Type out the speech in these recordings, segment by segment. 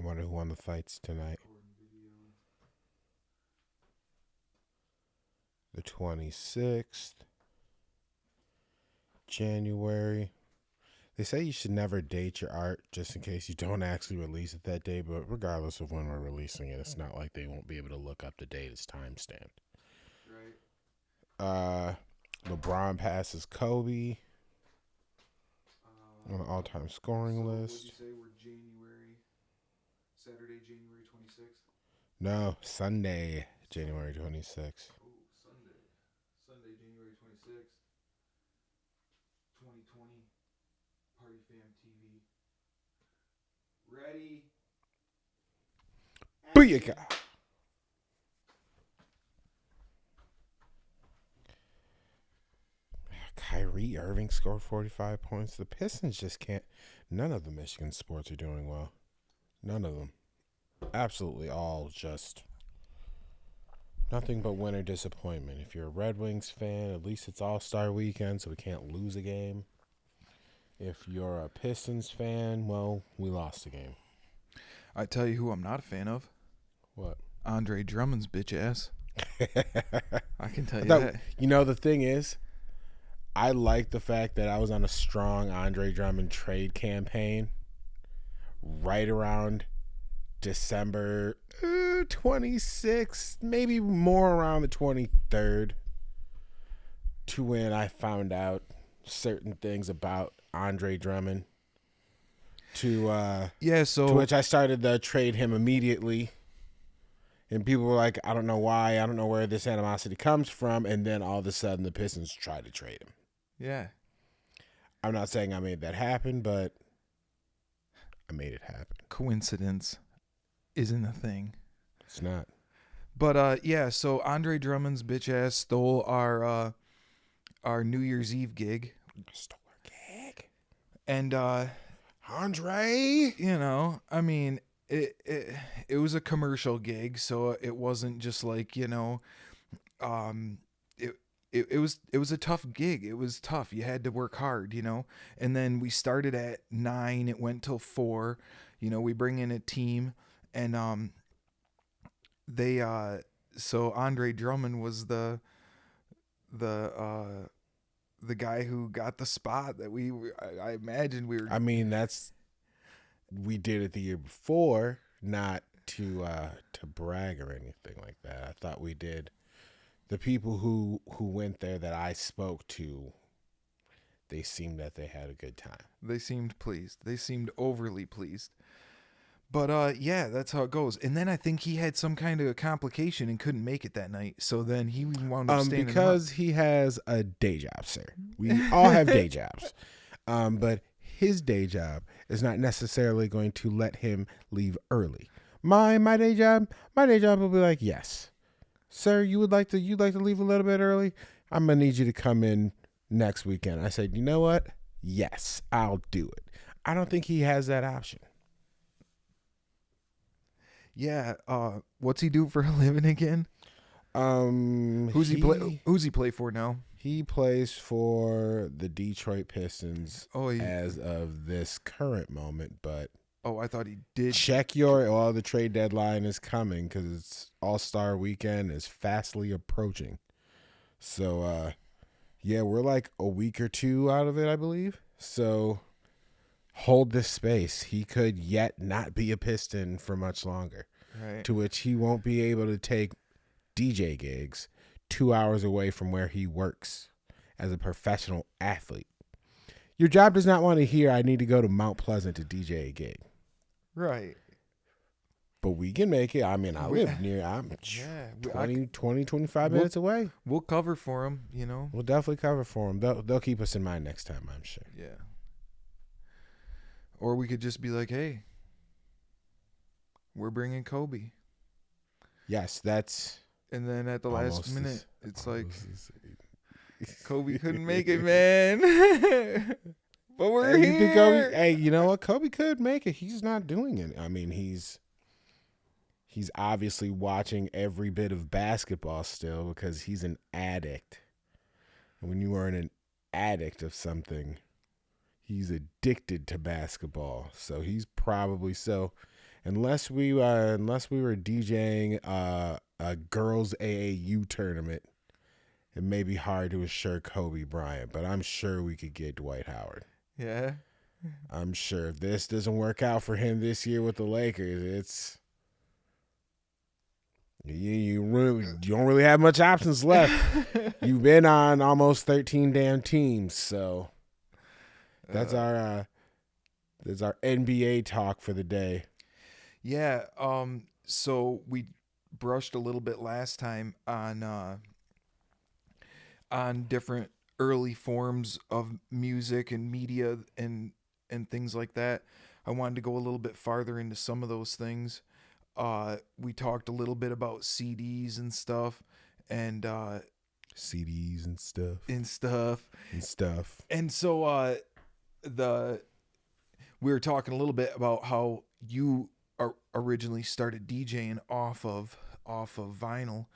wonder who won the fights tonight. The 26th, January. They say you should never date your art just in case you don't actually release it that day, but regardless of when we're releasing it, it's not like they won't be able to look up the date. It's time-stamped. Right. LeBron passes Kobe on the all-time scoring list. What did you say? We're Saturday, January 26th? No, Sunday, January 26th. Oh, Sunday, January 26th, 2020, PartyFam TV. Ready? Booyaka! Kyrie Irving scored 45 points. The Pistons just can't. None of the Michigan sports are doing well. None of them. Absolutely all just nothing but winter disappointment. If you're a Red Wings fan, at least it's All-Star weekend, so we can't lose a game. If you're a Pistons fan, well, we lost the game. I tell you who I'm not a fan of. What? Andre Drummond's bitch ass. I can tell you that. You know, the thing is, I like the fact that I was on a strong Andre Drummond trade campaign right around December 26th, maybe more around the 23rd, to when I found out certain things about Andre Drummond. To which I started to trade him immediately. And people were like, I don't know why. I don't know where this animosity comes from. And then all of a sudden, the Pistons tried to trade him. Yeah. I'm not saying I made that happen, but I made it happen. Coincidence isn't a thing. It's not. But, so Andre Drummond's bitch ass stole our New Year's Eve gig. Stole our gig. And, Andre? You know, I mean, it was a commercial gig, so it wasn't just like, you know, it was a tough gig. It was tough. You had to work hard, you know. And then we started at 9. It went till 4. You know, we bring in a team, and so Andre Drummond was the guy who got the spot that I imagined we were. I mean, we did it the year before, not to brag or anything like that. I thought we did. The people who went there that I spoke to, they seemed that they had a good time. They seemed pleased. They seemed overly pleased. But that's how it goes. And then I think he had some kind of a complication and couldn't make it that night. So then he wound up standing because up. He has a day job, sir. We all have day jobs. But his day job is not necessarily going to let him leave early. My day job will be like, yes, sir, you'd like to leave a little bit early? I'm gonna need you to come in next weekend. I said, you know what? Yes, I'll do it. I don't think he has that option. Yeah. What's he do for a living again? Who's he play for now? He plays for the Detroit Pistons yeah. as of this current moment, but I thought he did. Check the trade deadline is coming because it's All-Star weekend is fastly approaching. So, we're like a week or two out of it, I believe. So, hold this space. He could yet not be a Piston for much longer. Right. To which he won't be able to take DJ gigs 2 hours away from where he works as a professional athlete. Your job does not want to hear, I need to go to Mount Pleasant to DJ a gig. Right. But we can make it. I mean, I live near. I'm 25 minutes away. We'll cover for him, you know. We'll definitely cover for him. They'll keep us in mind next time, I'm sure. Yeah. Or we could just be like, hey, we're bringing Kobe. Yes, that's. And then at the last minute, it's like, Kobe couldn't make it, man. But we're here. Hey, you know what? Kobe could make it. He's not doing it. I mean, he's obviously watching every bit of basketball still because he's an addict. And when you are an addict of something, he's addicted to basketball. So he's probably unless we were DJing a girls AAU tournament, it may be hard to assure Kobe Bryant, but I'm sure we could get Dwight Howard. Yeah. I'm sure if this doesn't work out for him this year with the Lakers, it's you don't really have much options left. You've been on almost 13 damn teams, so that's our NBA talk for the day. Yeah. So we brushed a little bit last time on different early forms of music and media and things like that. I wanted to go a little bit farther into some of those things. We talked a little bit about CDs and stuff, and CDs and stuff. And so we were talking a little bit about how you originally started DJing off of vinyl,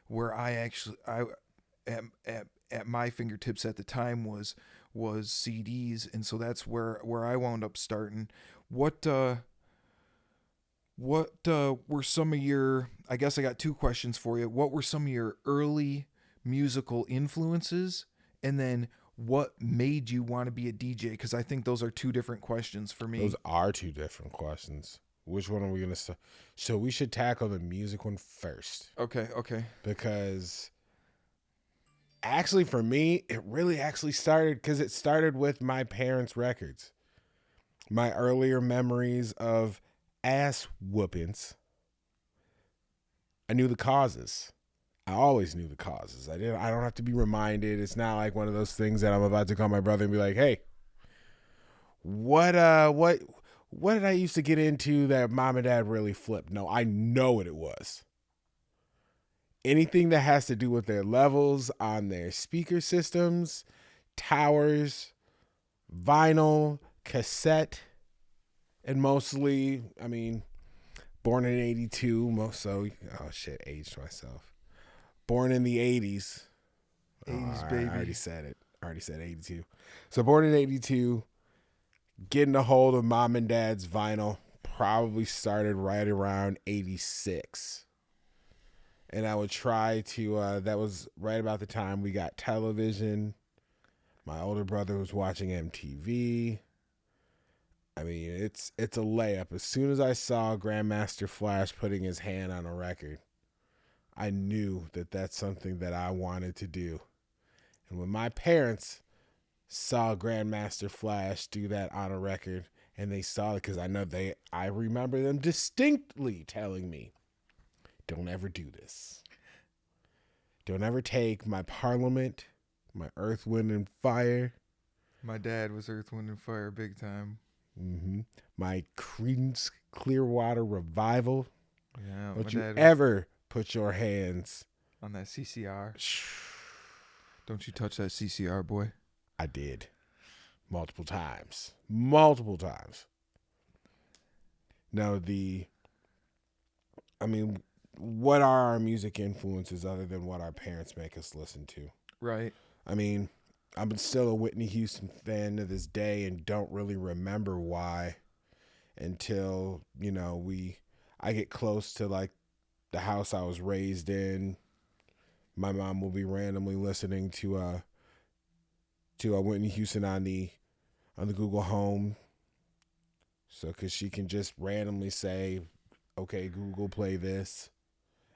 where I at my fingertips at the time was CDs, and so that's where I wound up starting. What were some of your, I guess I got two questions for you. What were some of your early musical influences? And then what made you want to be a DJ? Because I think those are two different questions for me. Those are two different questions. Which one are we going to start? So we should tackle the music one first. Okay. Because actually for me, it really actually started because it started with my parents' records. My earlier memories of ass whoopings. I knew the causes. I always knew the causes. I don't have to be reminded. It's not like one of those things that I'm about to call my brother and be like, "Hey, what did I used to get into that mom and dad really flipped?" No, I know what it was. Anything that has to do with their levels on their speaker systems, towers, vinyl, cassette, and mostly, I mean, born in 82, aged myself. Born in the 80s. 80s, baby. I already said it. I already said 82. So born in 82, getting a hold of mom and dad's vinyl probably started right around 86. And I would try to, that was right about the time we got television. My older brother was watching MTV. I mean, it's a layup. As soon as I saw Grandmaster Flash putting his hand on a record, I knew that that's something that I wanted to do. And when my parents saw Grandmaster Flash do that on a record, and they saw it, because I remember them distinctly telling me, "Don't ever do this. Don't ever take my Parliament, my Earth, Wind, and Fire." My dad was Earth, Wind, and Fire big time. Mm-hmm. My Creedence Clearwater Revival. Yeah. Don't you ever put your hands on that CCR. Don't you touch that CCR, boy. I did. Multiple times. Now, what are our music influences other than what our parents make us listen to? Right. I mean, I'm still a Whitney Houston fan to this day and don't really remember why until, I get close to like the house I was raised in. My mom will be randomly listening to Whitney Houston on the Google Home. So, because she can just randomly say, "Okay, Google, play this,"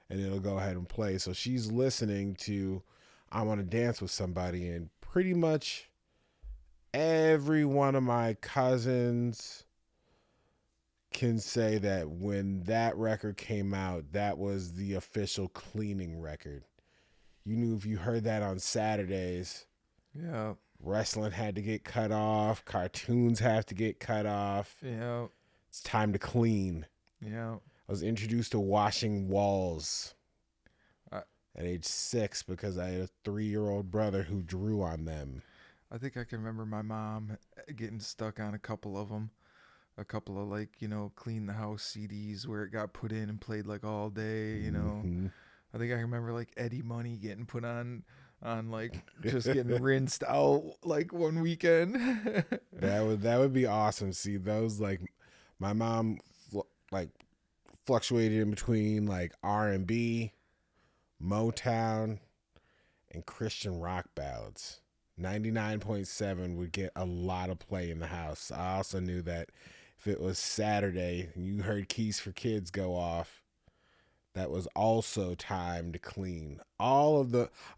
and it'll go ahead and play. So she's listening to "I Want to Dance with Somebody," and pretty much every one of my cousins can say that when that record came out, that was the official cleaning record. You knew if you heard that on Saturdays, yeah, wrestling had to get cut off, cartoons have to get cut off. Yeah. It's time to clean. Yeah. I was introduced to washing walls at age 6 because I had a 3-year-old brother who drew on them. I think I can remember my mom getting stuck on a couple of them. A couple of clean the house CDs where it got put in and played like all day, Mm-hmm. I think I remember like Eddie Money getting put on like just getting rinsed out like one weekend. That would be awesome. See those, like my mom like fluctuated in between like R&B, Motown, and Christian rock ballads. 99.7 would get a lot of play in the house. I also knew that if it was Saturday and you heard Keys for Kids go off, that was also time to clean. A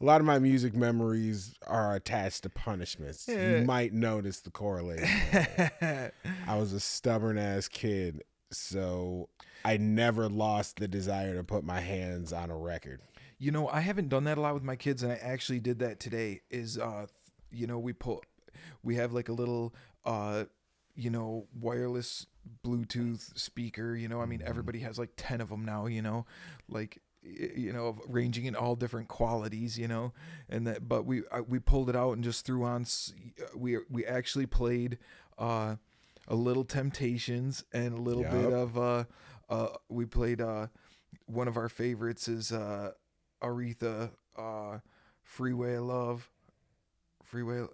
lot of my music memories are attached to punishments. You might notice the correlation. I was a stubborn ass kid, so I never lost the desire to put my hands on a record. You know, I haven't done that a lot with my kids, and I actually did that today. We have like a little wireless Bluetooth speaker, I mean, everybody has like 10 of them now, like, ranging in all different qualities, but we pulled it out and just threw on, we actually played, a little Temptations and a little bit of, we played, one of our favorites is, Aretha, Freeway of Love.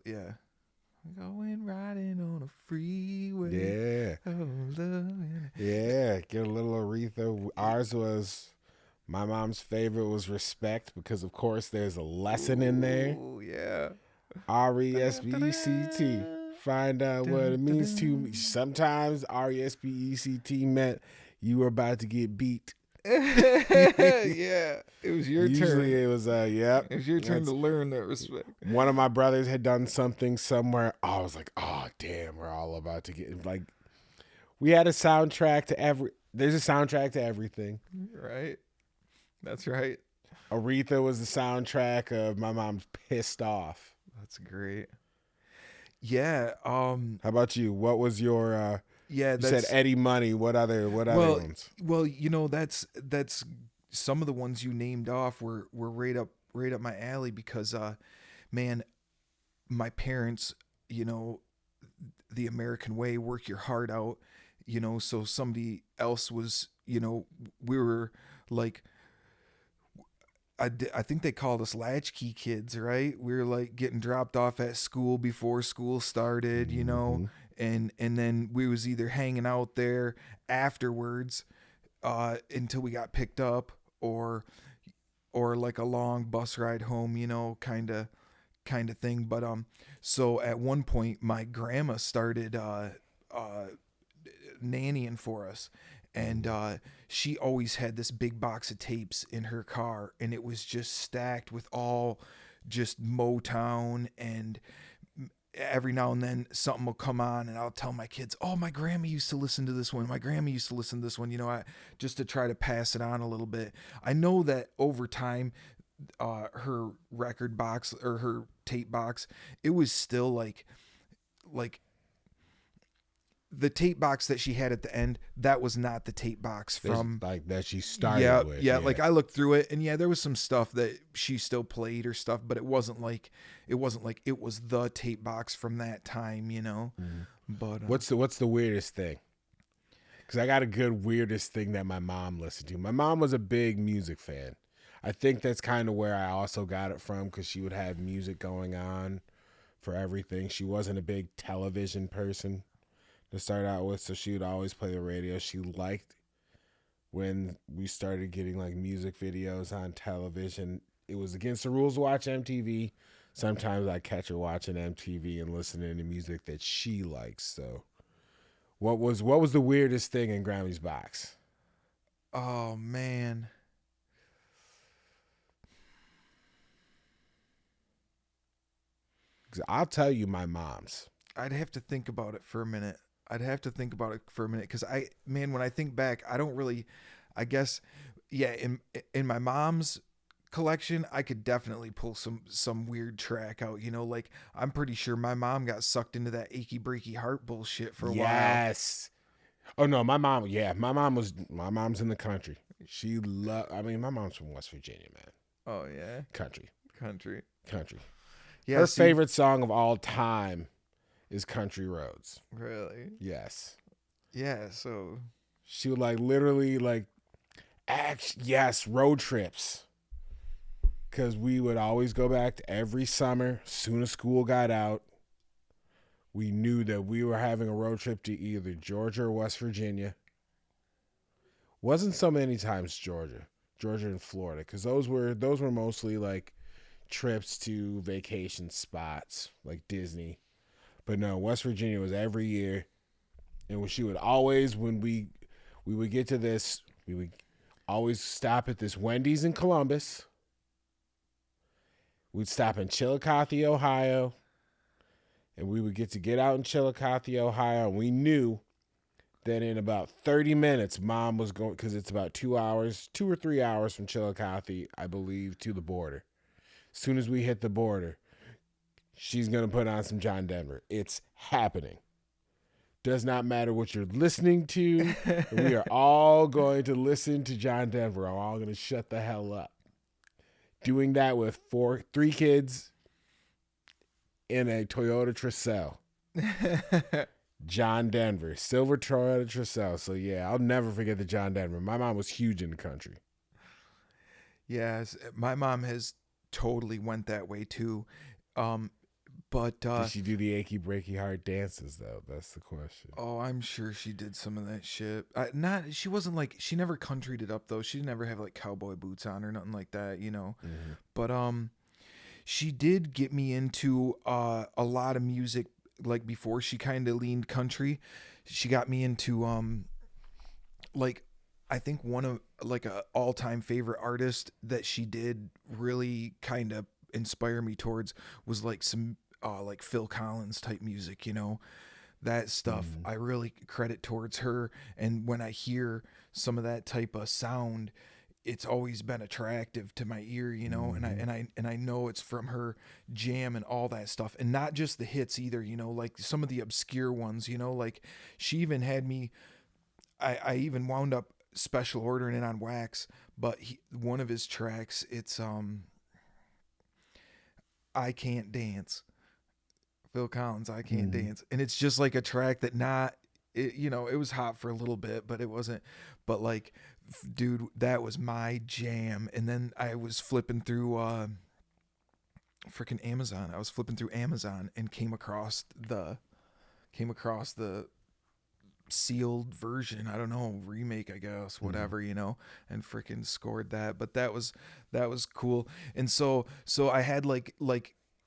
Yeah. Going riding on a freeway. Yeah. Yeah, get a little Aretha. Ours was, my mom's favorite was Respect, because of course there's a lesson in there. Oh, yeah. R-E-S-P-E-C-T. Find out what it means to me. Sometimes R-E-S-P-E-C-T meant you were about to get beat. Yeah, it was your turn. Usually it was, yep. It was your turn to learn that respect. One of my brothers had done something somewhere. I was like, oh, damn, we're all about to get, like, we had a soundtrack to there's a soundtrack to everything. Right. That's right. Aretha was the soundtrack of my mom's Pissed Off. That's great. Yeah. How about you? What was your, you said Eddie Money. What other ones? Well, that's some of the ones you named off were right up my alley because, man, my parents, the American way, work your heart out, so somebody else was, we were like, I think they called us latchkey kids, right? We were like getting dropped off at school before school started, and then we was either hanging out there afterwards until we got picked up, or like a long bus ride home, kind of thing. But so at one point my grandma started nannying for us, and she always had this big box of tapes in her car, and it was just stacked with all just Motown, and every now and then something will come on and I'll tell my kids, oh, my grandma used to listen to this one. My grandma used to listen to this one, just to try to pass it on a little bit. I know that over time, her record box or her tape box, it was still like the tape box that she had at the end, that was not the tape box from like that she started with. Yeah. Like I looked through it, and there was some stuff that she still played or stuff, but it wasn't like it was the tape box from that time, But what's the weirdest thing? Because I got a good weirdest thing that my mom listened to. My mom was a big music fan. I think that's kind of where I also got it from, because she would have music going on for everything. She wasn't a big television person to start out with, so she would always play the radio. She liked when we started getting like music videos on television. It was against the rules to watch MTV. Sometimes I catch her watching MTV and listening to music that she likes. So what was the weirdest thing in Grammy's box? Oh man. I'll tell you my mom's. I'd have to think about it for a minute. Because when I think back, I don't really, I guess, in my mom's collection, I could definitely pull some weird track out, like I'm pretty sure my mom got sucked into that achy breaky heart bullshit for a while. Yes. Oh no, my mom's in the country. My mom's from West Virginia, man. Oh yeah. Country. Yeah. Her favorite song of all time is Country Roads. Really? Yes. Yeah, so she would literally road trips. Because we would always go back to every summer, as soon as school got out. We knew that we were having a road trip to either Georgia or West Virginia. Wasn't so many times Georgia and Florida, because those were mostly like trips to vacation spots like Disney. But no, West Virginia was every year, and she would always, when we would get to this, we would always stop at this Wendy's in Columbus. We'd stop in Chillicothe, Ohio, and we would get out in Chillicothe, Ohio, and we knew that in about 30 minutes, Mom was going, because it's about 2 or 3 hours from Chillicothe, I believe, to the border. As soon as we hit the border, she's going to put on some John Denver. It's happening. Does not matter what you're listening to. We are all going to listen to John Denver. I'm all going to shut the hell up. Doing that with 3 kids in a Toyota Tercel. John Denver, silver Toyota Tercel. So yeah, I'll never forget the John Denver. My mom was huge in the country. Yes, my mom has totally went that way too. But did she do the achy breaky heart dances though? That's the question. Oh, I'm sure she did some of that shit. She wasn't like, she never countryed it up though. She never have like cowboy boots on or nothing like that, you know. Mm-hmm. But she did get me into a lot of music. Like before she kind of leaned country, she got me into like, I think one of like a all-time favorite artist that she did really kind of inspire me towards was like some like Phil Collins type music, you know, that stuff. I really credit towards her. And when I hear some of that type of sound, it's always been attractive to my ear, you know, and I know it's from her jam and all that stuff, and not just the hits either, you know, like some of the obscure ones, you know, like she even had me, I even wound up special ordering it on wax, but one of his tracks, it's I Can't Dance, Phil Collins, I Can't Dance, and it's just like a track that you know, it was hot for a little bit, but it wasn't, but like, dude, that was my jam. And then I was flipping through freaking Amazon. I was flipping through Amazon and came across the sealed version, I don't know, remake, I guess, whatever, you know, and freaking scored that. But that was cool. And so I had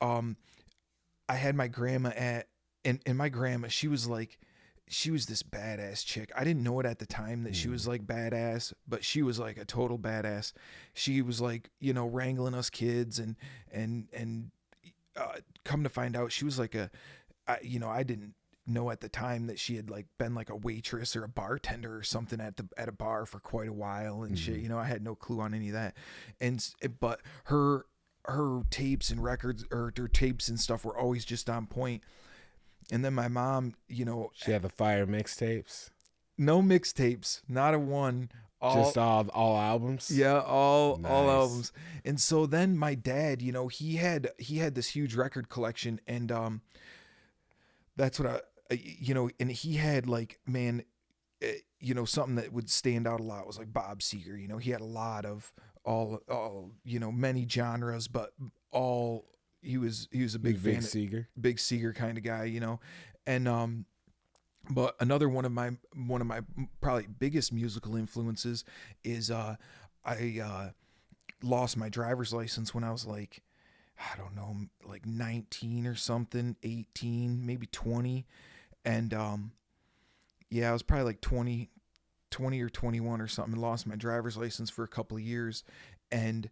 I had my grandma and my grandma, she was this badass chick. I didn't know it at the time that she was like badass, but she was like a total badass. She was like, you know, wrangling us kids and come to find out she was like you know, I didn't know at the time that she had like been like a waitress or a bartender or something at a bar for quite a while and shit. You know, I had no clue on any of that. But her tapes and records, or her tapes and stuff, were always just on point. And then my mom, you know, she had the fire mixtapes. No mixtapes, not a one. Just all albums. Yeah, all albums. And so then my dad, you know, he had this huge record collection, and that's what you know, and he had like, man, you know, something that would stand out a lot was like Bob Seger. You know, he had a lot of all you know, many genres, but all. He was a big fan, big Seger kind of guy, you know. And but another one of my probably biggest musical influences is I lost my driver's license when I was like, I don't know, like 19 or something, 18, maybe 20. And yeah, I was probably like 20 or 21 or something, lost my driver's license for a couple of years. And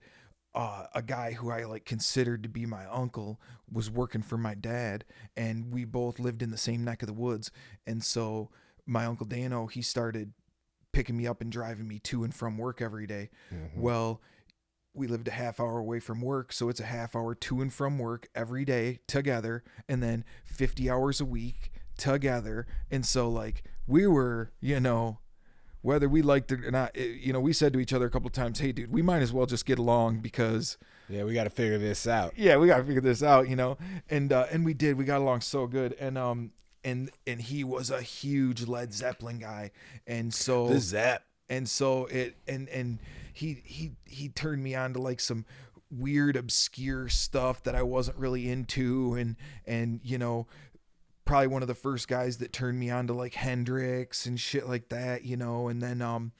a guy who I like considered to be my uncle was working for my dad, and we both lived in the same neck of the woods. And so my Uncle Dano, he started picking me up and driving me to and from work every day. Well, we lived a half hour away from work, so it's a half hour to and from work every day together, and then 50 hours a week together. And so like we were, you know, whether we liked it or not, you know, we said to each other a couple of times, hey, dude, we might as well just get along because... Yeah, we got to figure this out. Yeah, we got to figure this out, you know. And we did. We got along so good. And he was a huge Led Zeppelin guy. And so... The Zepp. And so he turned me on to like some weird, obscure stuff that I wasn't really into. And you know... probably one of the first guys that turned me on to like Hendrix and shit like that, you know. And then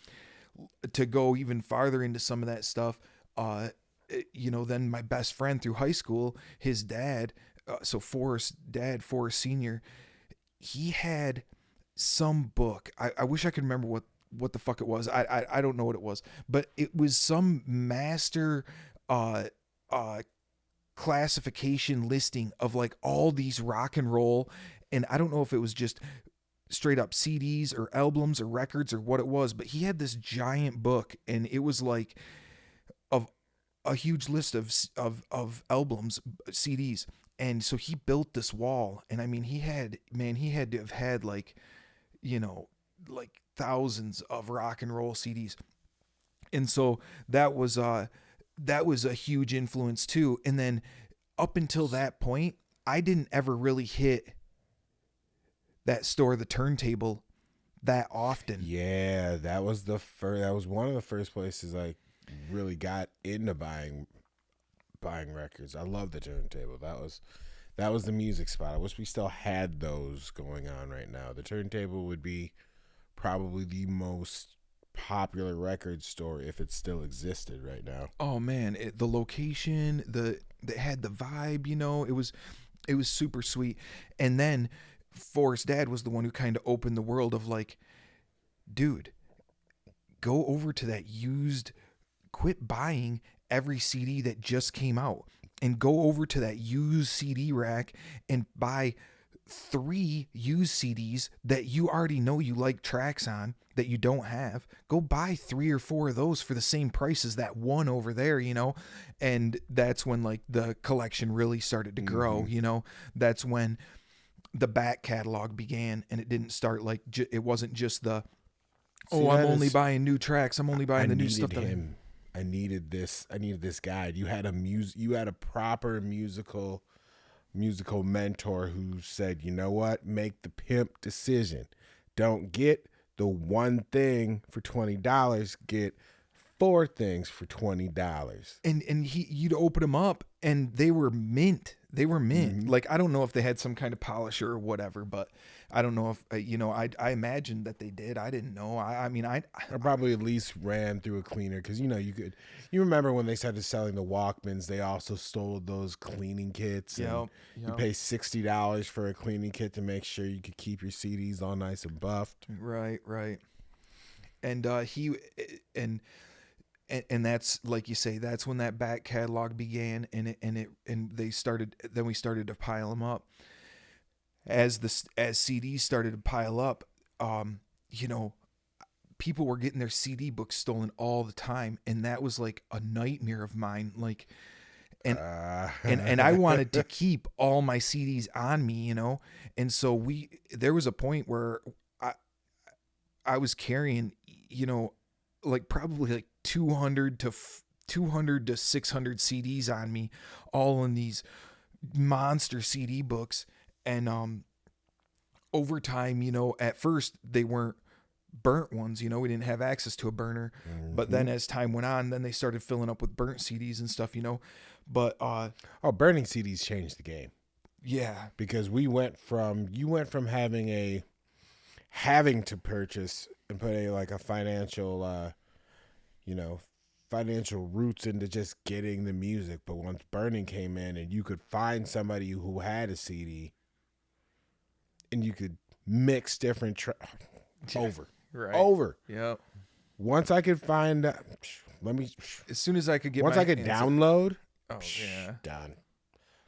to go even farther into some of that stuff, then my best friend through high school, his dad, so Forrest Senior, he had some book. I wish I could remember what the fuck it was. I don't know what it was, but it was some master uh classification listing of like all these rock and roll, and I don't know if it was just straight up CDs or albums or records or what it was, but he had this giant book, and it was like of a huge list of albums, CDs. And so he built this wall, and I mean, he had to have had like, like thousands of rock and roll CDs. And so that was a huge influence too. And then up until that point, I didn't ever really hit that store, the Turntable, that often. Yeah, that was one of the first places I really got into buying records. I love the Turntable. That was the music spot. I wish we still had those going on right now. The Turntable would be probably the most popular record store if it still existed right now. Oh man, the location, it had the vibe, it was super sweet. And then Forrest's dad was the one who kind of opened the world of like, dude, go over to that used, quit buying every CD that just came out, and go over to that used CD rack and buy 3 used CDs that you already know you like tracks on that you don't have. Go buy 3 or 4 of those for the same price as that one over there, and that's when like the collection really started to grow. That's when the back catalog began, and it didn't start like it wasn't just the I'm only buying new tracks, I'm only buying the new stuff. I needed this guide. You had a proper musical mentor who said, you know what, make the pimp decision. Don't get the one thing for $20, get 4 things for $20. And you'd open them up, and they were mint. Mm-hmm. Like, I don't know if they had some kind of polisher or whatever, but I don't know if I imagined that they did. I didn't know. I probably at least ran through a cleaner, because you remember when they started selling the Walkmans, they also stole those cleaning kits. You pay $60 for a cleaning kit to make sure you could keep your CDs all nice and buffed. Right. And and that's, like you say, that's when that back catalog began, and we started to pile them up. As CDs started to pile up, people were getting their CD books stolen all the time, and that was like a nightmare of mine. Like, and I wanted to keep all my CDs on me, and so there was a point where I was carrying, like probably like 200 to 600 CDs on me, all in these monster CD books. And over time, at first they weren't burnt ones, we didn't have access to a burner. Mm-hmm. But then as time went on, then they started filling up with burnt CDs and stuff, But burning CDs changed the game. Yeah, because you went from having to purchase and put a financial financial roots into just getting the music. But once burning came in, and you could find somebody who had a CD, and you could mix different over. Yep. Once I could find, as soon as I could get, once I could download, done.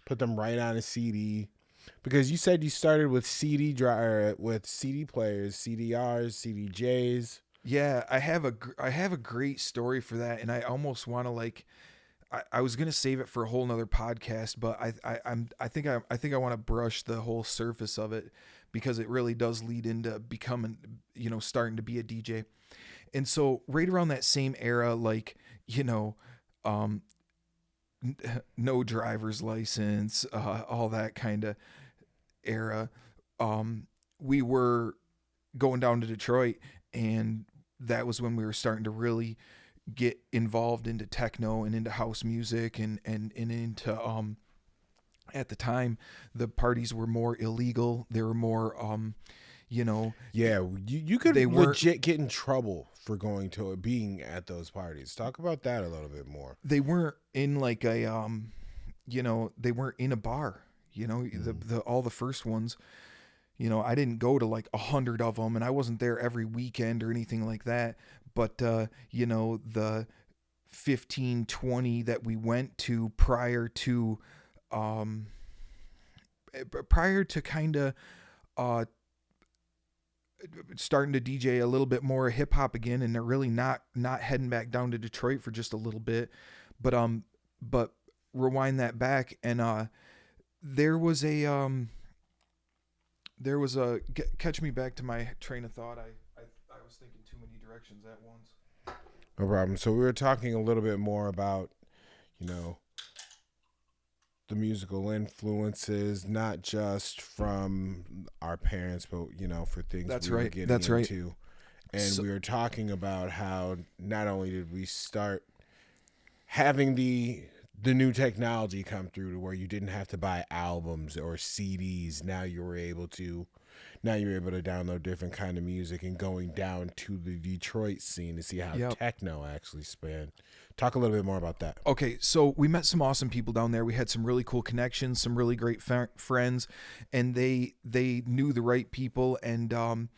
Put them right on a CD. Because you said you started with CD with CD players, CDRs, CDJs. Yeah, I have a great story for that, and I almost want to I was gonna save it for a whole nother podcast, but I think I want to brush the whole surface of it, because it really does lead into becoming, starting to be a DJ. And so right around that same era, no driver's license, all that kind of era, we were going down to Detroit, and that was when we were starting to really get involved into techno and into house music, and into at the time the parties were more illegal. They were more you know. Yeah, you could They weren't- legit get in trouble for going to being at those parties. Talk about that a little bit more. They weren't in like a you know, they weren't in a bar, you know. The all the first ones, you know, I didn't go to like 100 of them, and I wasn't there every weekend or anything like that. But you know, the 15, 20 that we went to prior to kind of starting to DJ a little bit more hip hop again, and they're really not heading back down to Detroit for just a little bit. But rewind that back, and there was a catch me back to my train of thought. I was thinking too many directions at once. No problem. So we were talking a little bit more about, you know, the musical influences, not just from our parents, but, you know, for things That's we were right. getting That's right. into. And we were talking about how not only did we start having the new technology come through to where you didn't have to buy albums or CDs. Now you were able to download different kind of music, and going down to the Detroit scene to see how techno actually spanned. Talk a little bit more about that. Okay, so we met some awesome people down there. We had some really cool connections, some really great friends, and they knew the right people. And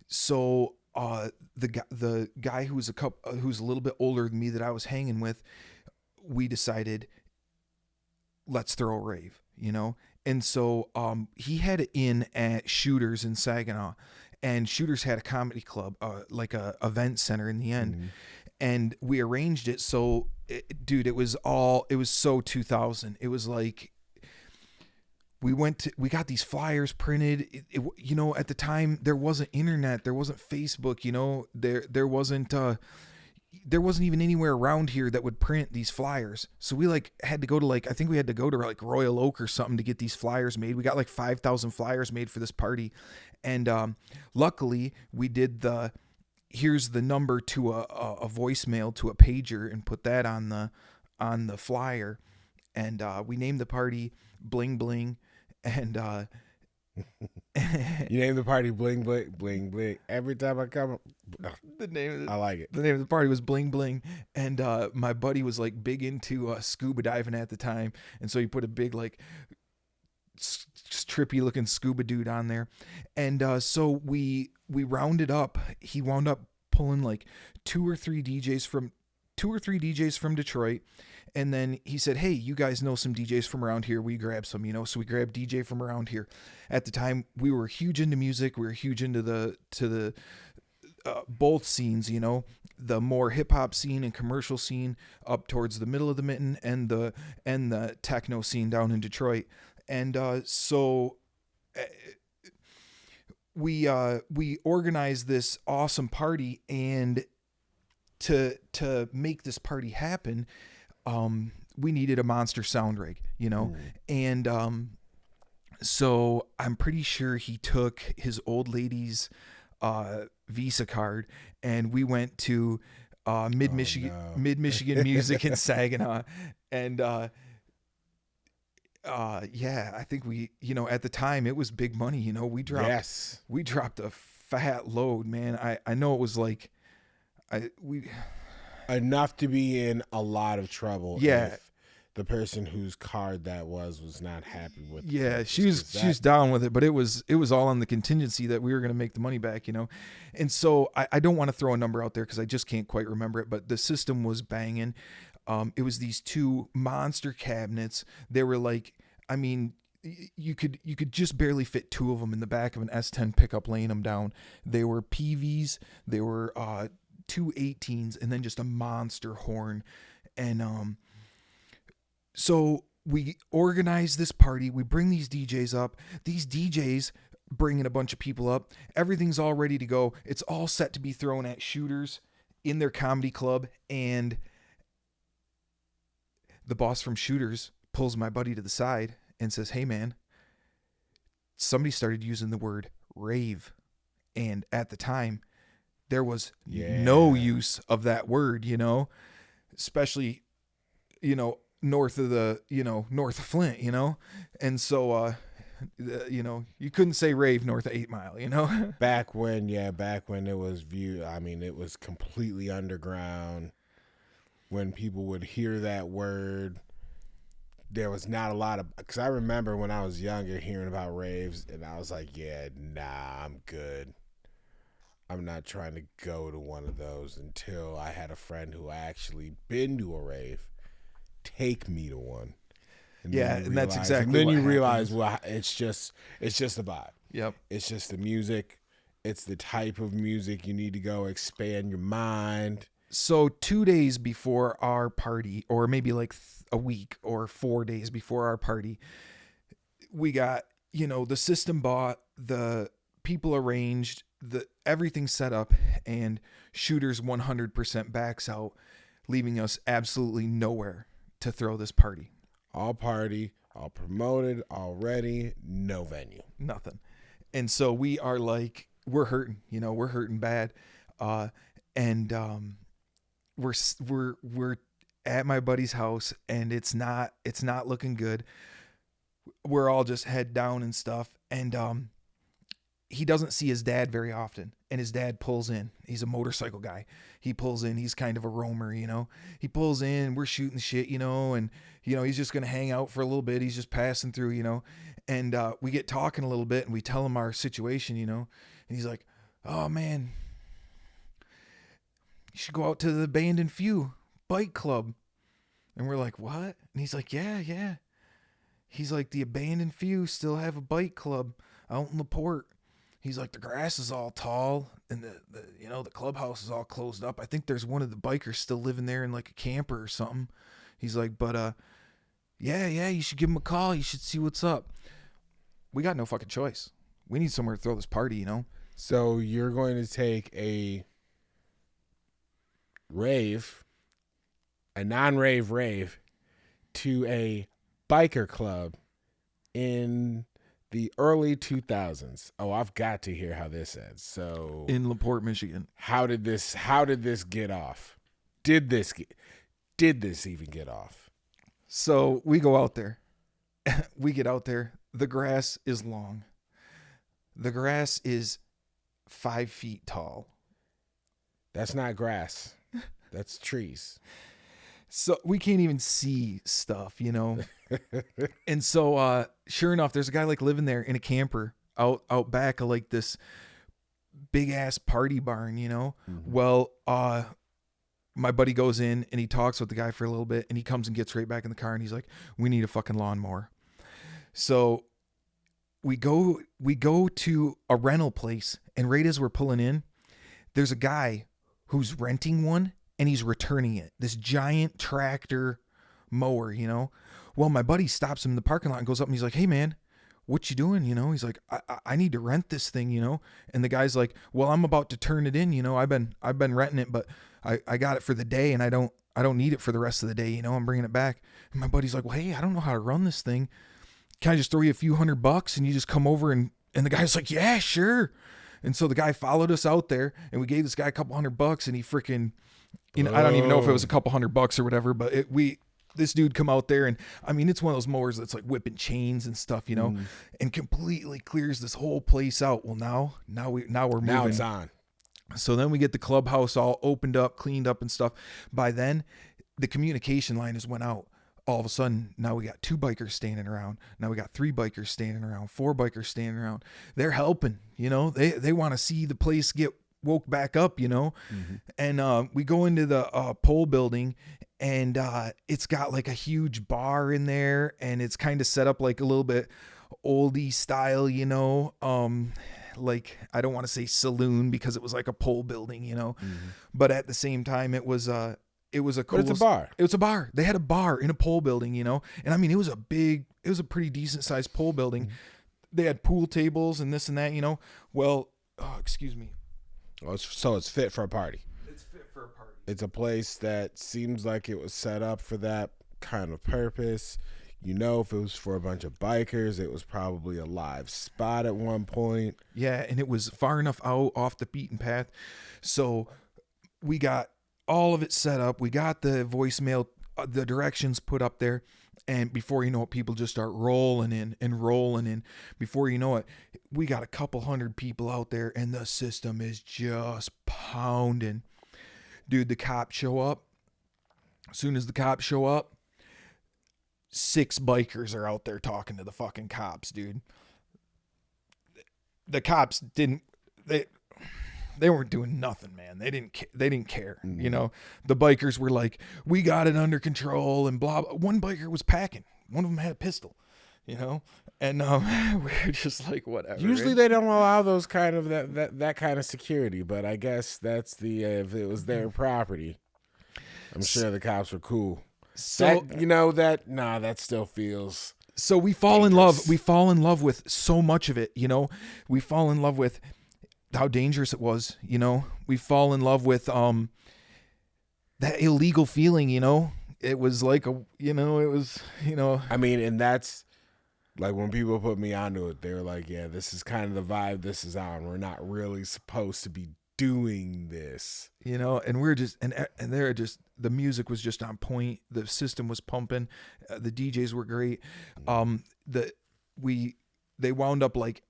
so the guy who was who's a little bit older than me that I was hanging with, we decided, let's throw a rave, you know. And so he had it in at Shooters in Saginaw, and Shooters had a comedy club, like a event center in the end. Mm-hmm. And we arranged it so, dude, it was so 2000. It was like, we got these flyers printed. You know, at the time there wasn't internet, there wasn't Facebook, you know, there wasn't even anywhere around here that would print these flyers. So we had to go to I think we had to go to Royal Oak or something to get these flyers made. We got 5,000 flyers made for this party. And luckily we did here's the number to a voicemail to a pager, and put that on the flyer. And we named the party Bling Bling. And you name the party Bling Bling Bling Bling. Every time I come, I like it. The name of the party was Bling Bling, and my buddy was big into scuba diving at the time, and so he put a big trippy looking scuba dude on there. And so we rounded up. He wound up pulling two or three DJs from Detroit. And then he said, hey, you guys know some DJs from around here. We grab some, you know. So we grabbed DJ from around here. At the time, we were huge into music. We were huge into the both scenes, you know, the more hip hop scene and commercial scene up towards the middle of the mitten, and the techno scene down in Detroit. And so we organized this awesome party, and to make this party happen, we needed a monster sound rig, you know. And so I'm pretty sure he took his old lady's Visa card, and we went to Mid-Michigan Music in Saginaw. And yeah, I think we, you know, at the time it was big money, you know. We dropped a fat load, man. I know it was enough to be in a lot of trouble. Yeah. If the person whose card that was not happy with it. Yeah, she was down with it, but it was all on the contingency that we were going to make the money back, you know. And so I don't want to throw a number out there because I just can't quite remember it, but the system was banging. It was these two monster cabinets. They were I mean, you could just barely fit two of them in the back of an S10 pickup laying them down. They were PVs. They were two 18s, and then just a monster horn. And so we organize this party. We bring these DJs up. These DJs bringing a bunch of people up. Everything's all ready to go. It's all set to be thrown at Shooters in their comedy club. And the boss from Shooters pulls my buddy to the side and says, hey man, somebody started using the word rave. And at the time, there was no use of that word, you know, especially, you know, north of Flint, you know. And so You couldn't say rave north of 8 Mile, Back when it was viewed, I mean, it was completely underground. When people would hear that word, there was not a lot of, because I remember when I was younger hearing about raves, and I was like, yeah, nah, I'm good. I'm not trying to go to one of those until I had a friend who actually been to a rave take me to one. And that's exactly and then what you realize, happens. well, it's just the vibe. Yep. It's just the music. It's the type of music you need to go expand your mind. So 2 days before our party, or maybe like a week or 4 days before our party, we got, the system bought, the people arranged, everything set up, and Shooters 100% backs out, leaving us absolutely nowhere to throw this party. All party, all promoted, all ready, no venue. Nothing. And so we are like, we're hurting, we're hurting bad. We're at my buddy's house, and it's not looking good. We're all just head down and stuff. And he doesn't see his dad very often, and his dad pulls in. He's a motorcycle guy. He pulls in. He's kind of a roamer, He pulls in. We're shooting shit, and he's just gonna hang out for a little bit. He's just passing through, And we get talking a little bit, and we tell him our situation, And he's like, "Oh man, you should go out to the Abandoned Few Bike Club." And we're like, "What?" And he's like, "Yeah." He's like, "The Abandoned Few still have a bike club out in LaPorte." He's like, "The grass is all tall, and the clubhouse is all closed up. I think there's one of the bikers still living there in like a camper or something." He's like, "But yeah, you should give him a call. You should see what's up." We got no fucking choice. We need somewhere to throw this party, So you're going to take a rave, a non-rave rave, to a biker club in the early 2000s. Oh, I've got to hear how this ends. So in LaPorte, Michigan. How did this get off? Did this even get off? So we go out there. We get out there. The grass is long. The grass is 5 feet tall. That's not grass. That's trees. So we can't even see stuff, And so sure enough, there's a guy like living there in a camper out back of like this big ass party barn, Mm-hmm. Well, my buddy goes in and he talks with the guy for a little bit, and he comes and gets right back in the car, and he's like, "We need a fucking lawnmower." So we go to a rental place, and right as we're pulling in, there's a guy who's renting one, and he's returning it. This giant tractor mower, Well, my buddy stops him in the parking lot and goes up, and he's like, "Hey man, what you doing?" He's like, I need to rent this thing, And the guy's like, "Well, I'm about to turn it in, I've been renting it, but I got it for the day, and I don't need it for the rest of the day, I'm bringing it back." And my buddy's like, "Well, hey, I don't know how to run this thing. Can I just throw you a few $100 and you just come over?" And the guy's like, "Yeah, sure." And so the guy followed us out there, and we gave this guy a couple $100, and he freaking, I don't even know if it was a couple $100 or whatever, but this dude come out there, and I mean, it's one of those mowers that's like whipping chains and stuff, and completely clears this whole place out. Well, now we're moving. Now it's on. So then we get the clubhouse all opened up, cleaned up and stuff. By then, the communication line has went out. All of a sudden, now we got 2 bikers standing around. Now we got 3 bikers standing around, 4 bikers standing around. They're helping, they want to see the place get woke back up, Mm-hmm. And we go into the pole building, and it's got like a huge bar in there, and it's kind of set up like a little bit oldie style, like, I don't want to say saloon because it was like a pole building, Mm-hmm. But at the same time, it was a cool. But it's a bar. It was a bar. They had a bar in a pole building, And I mean, it was a pretty decent sized pole building. Mm-hmm. They had pool tables and this and that, Well, excuse me. Well, so it's fit for a party. It's fit for a party. It's a place that seems like it was set up for that kind of purpose. If it was for a bunch of bikers, it was probably a live spot at one point. Yeah, and it was far enough out off the beaten path. So we got all of it set up. We got the voicemail, the directions put up there, And before you know it, people just start rolling in and rolling in. Before you know it, we got a couple hundred people out there and the system is just pounding. Dude, the cops show up. As soon as the cops show up, 6 bikers are out there talking to the fucking cops, dude. The cops didn't, they weren't doing nothing, man. They didn't care. Mm-hmm. You know, the bikers were like, we got it under control and blah, blah. One biker was packing. One of them had a pistol, you know, and we were just like, whatever. Usually they don't allow those kind of that kind of security, but I guess that's if it was their property, I'm sure the cops were cool. So that still feels. So we fall in love. We fall in love with so much of it, you know. We fall in love with how dangerous it was, you know. We fall in love with that illegal feeling, you know. It was like I mean, and that's like when people put me onto it, they were like, yeah, this is kind of the vibe this is on. We're not really supposed to be doing this, you know, and we're just and they're just, the music was just on point, the system was pumping, the DJs were great. They wound up like,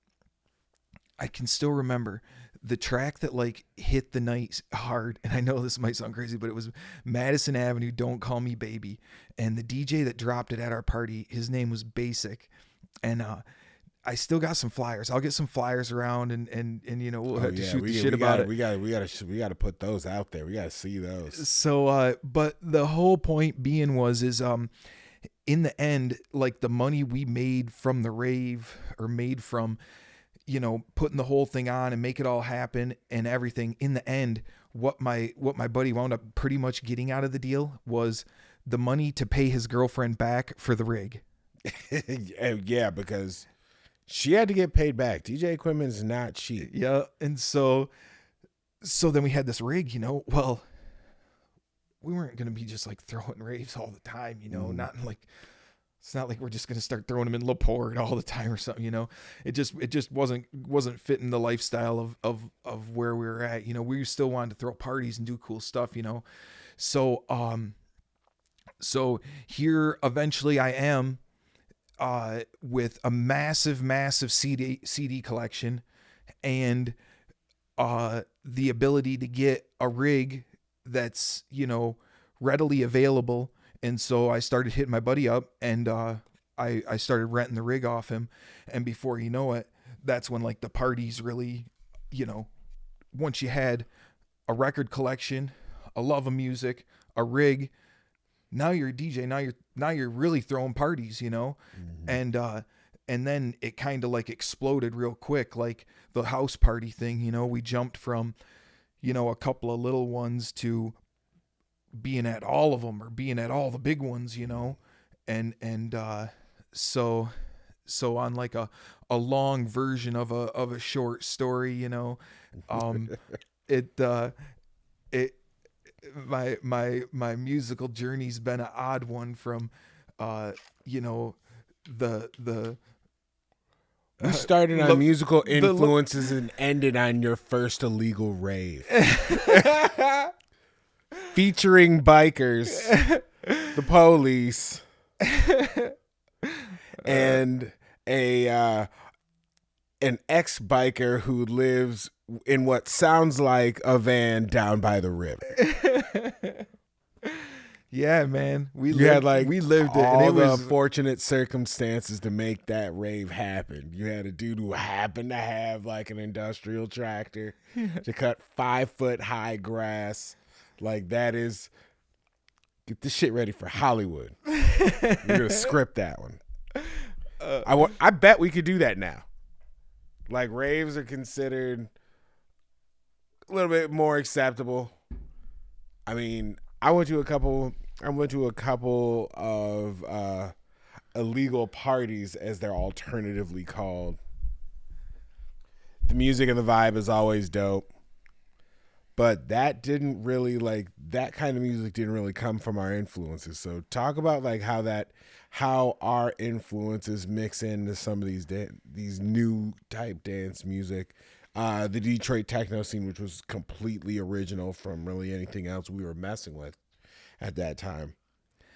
I can still remember the track that like hit the night hard, and I know this might sound crazy, but it was Madison Avenue, Don't Call Me Baby, and the DJ that dropped it at our party, his name was Basic, and I still got some flyers. I'll get some flyers around, and you know, we'll have to shoot the shit about it. We got to put those out there. We got to see those. So, but the whole point being is in the end, like the money we made from the rave, or made from, you know, putting the whole thing on and make it all happen and everything, in the end, what my buddy wound up pretty much getting out of the deal was the money to pay his girlfriend back for the rig. Yeah, because she had to get paid back. DJ equipment is not cheap. Yeah, and so then we had this rig, you know. Well, we weren't going to be just like throwing raves all the time, you know, not like, it's not like we're just going to start throwing them in LaPorte all the time or something, you know. It just wasn't fitting the lifestyle of where we were at, you know. We still wanted to throw parties and do cool stuff, you know. So here eventually I am with a massive CD collection and the ability to get a rig that's, you know, readily available. And so I started hitting my buddy up, and I started renting the rig off him. And before you know it, that's when like the parties really, you know, once you had a record collection, a love of music, a rig, now you're a DJ. Now you're really throwing parties, you know. Mm-hmm. And then it kind of like exploded real quick, like the house party thing, you know. We jumped from, you know, a couple of little ones to being at all of them, or being at all the big ones, you know. And so on like a long version of a short story, you know, my musical journey's been an odd one, from you know, the we started on musical influences and ended on your first illegal rave. Featuring bikers, the police, and an ex-biker who lives in what sounds like a van down by the river. Yeah, man. We lived it, all and it was the fortunate circumstances to make that rave happen. You had a dude who happened to have like an industrial tractor to cut 5-foot high grass. Like, that is, get this shit ready for Hollywood. We're gonna script that one. I bet we could do that now. Like, raves are considered a little bit more acceptable. I mean, I went to a couple of illegal parties, as they're alternatively called. The music and the vibe is always dope. But that didn't really, like, that kind of music didn't really come from our influences. So talk about like how our influences mix into some of these new type dance music. The Detroit techno scene, which was completely original from really anything else we were messing with at that time.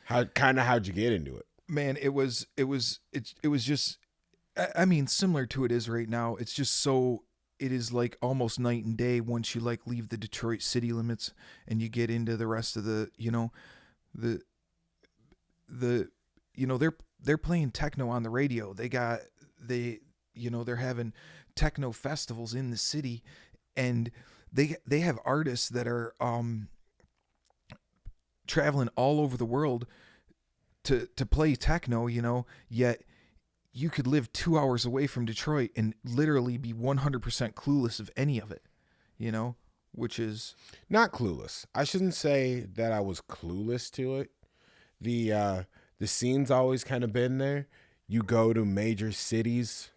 How'd you get into it? Man, it was just, I mean, similar to it is right now. It's just so, it is like almost night and day once you like leave the Detroit city limits and you get into the rest of the, the they're playing techno on the radio. They're having techno festivals in the city, and they have artists that are traveling all over the world to play techno, yet you could live 2 hours away from Detroit and literally be 100% clueless of any of it, which is not clueless. I shouldn't say that I was clueless to it. The scene's always kind of been there. You go to major cities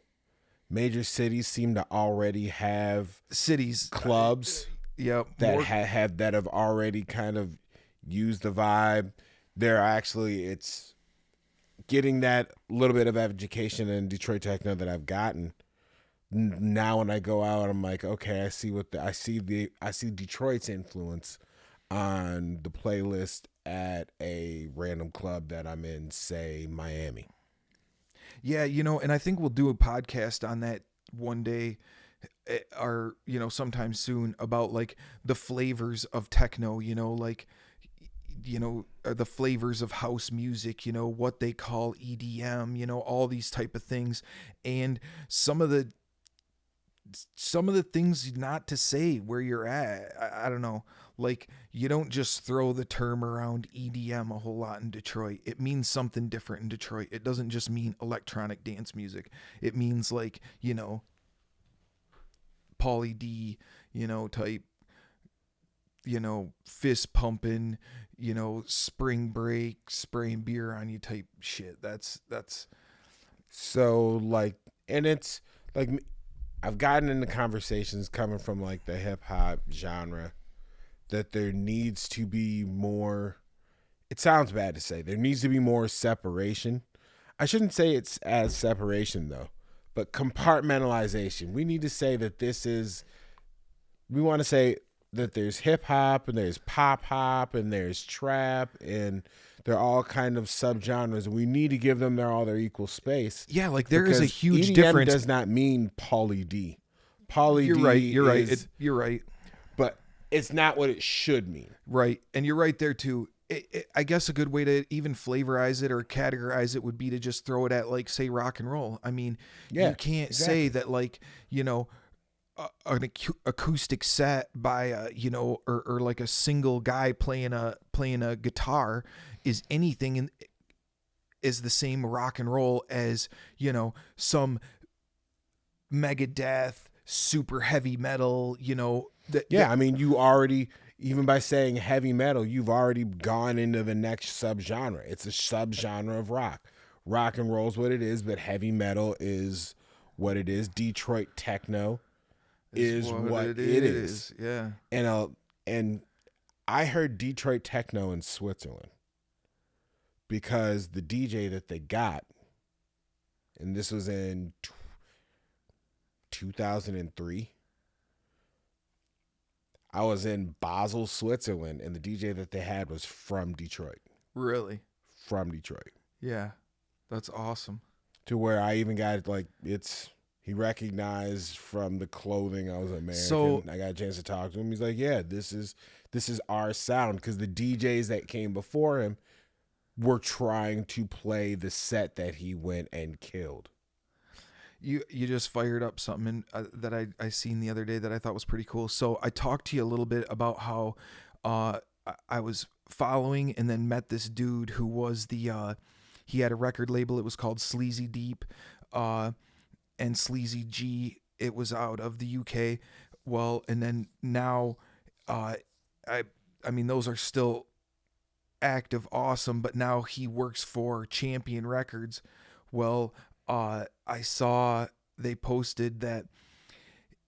seem to already have cities clubs that have already kind of used the vibe. It's getting that little bit of education in Detroit techno that I've gotten. Now when I go out, I'm like, okay, I see Detroit's influence on the playlist at a random club that I'm in, say Miami. Yeah, and I think we'll do a podcast on that one day, or sometime soon, about like the flavors of techno, the flavors of house music, what they call EDM, all these type of things, and some of the things not to say where you're at. I don't know. Like, you don't just throw the term around EDM a whole lot in Detroit. It means something different in Detroit. It doesn't just mean electronic dance music. It means like, Pauly D, type, fist pumping, spring break, spraying beer on you type shit. That's so like, and it's like, I've gotten into conversations coming from like the hip hop genre that there needs to be more, it sounds bad to say, there needs to be more separation. I shouldn't say it's as separation though, but compartmentalization. We need to say that we want to say that there's hip hop and there's pop hop and there's trap and they're all kind of subgenres. We need to give them all their equal space. Yeah, like there is a huge EDM difference. Does not mean Pauly D. You're right. But it's not what it should mean. Right. And you're right there too. I guess a good way to even flavorize it or categorize it would be to just throw it at like, say, rock and roll. I mean, you can't say that like, an acoustic set by or like a single guy playing a guitar is anything is the same rock and roll as some Megadeth, super heavy metal. I mean, you already, even by saying heavy metal, you've already gone into the next subgenre. It's a subgenre of rock. Rock and roll is what it is, but heavy metal is what it is. Detroit techno is what it is. Yeah. And I heard Detroit techno in Switzerland because the DJ that they got, and this was in 2003, I was in Basel, Switzerland, and the DJ that they had was from Detroit. Really? From Detroit. Yeah. That's awesome. To where I even got like, he recognized from the clothing I was American. So I got a chance to talk to him. He's like, yeah, this is our sound, because the DJs that came before him were trying to play the set that he went and killed. You just fired up something that I seen the other day that I thought was pretty cool. So I talked to you a little bit about how I was following and then met this dude who was he had a record label. It was called Sleazy Deep and Sleazy G. It was out of the UK. Well, and then now I mean, those are still active, awesome, but now he works for Champion Records. Well, I saw they posted that,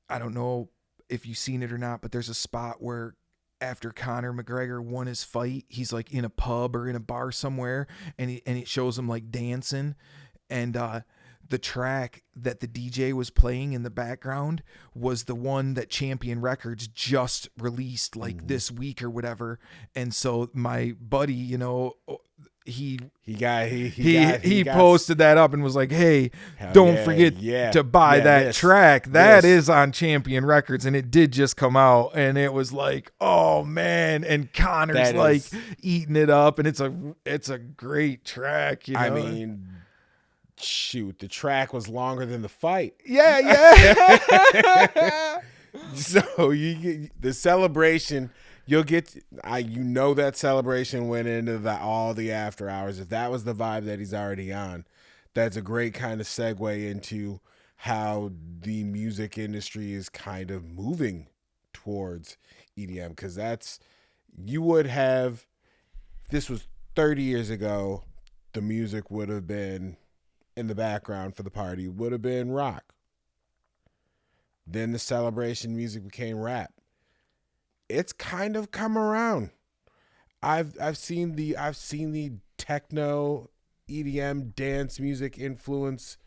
I don't know if you've seen it or not, but there's a spot where after Conor McGregor won his fight, he's like in a pub or in a bar somewhere, and it shows him like dancing, and the track that the DJ was playing in the background was the one that Champion Records just released like this week or whatever. And so my buddy, he he got posted that up and was like, "Hey, hell don't yeah, forget to buy that this, track. That this. is on Champion Records, and it did just come out." And it was like, "Oh man!" And Connor's That like is- eating it up, and it's a great track. You know, I mean, shoot, the track was longer than the fight. yeah. So the celebration, you'll get. That celebration went into all the after hours. If that was the vibe that he's already on, that's a great kind of segue into how the music industry is kind of moving towards EDM. Because you would have. If this was 30 years ago, the music would have been in the background for the party. Would have been rock. Then the celebration music became rap. It's kind of come around. I've seen the techno EDM dance music influence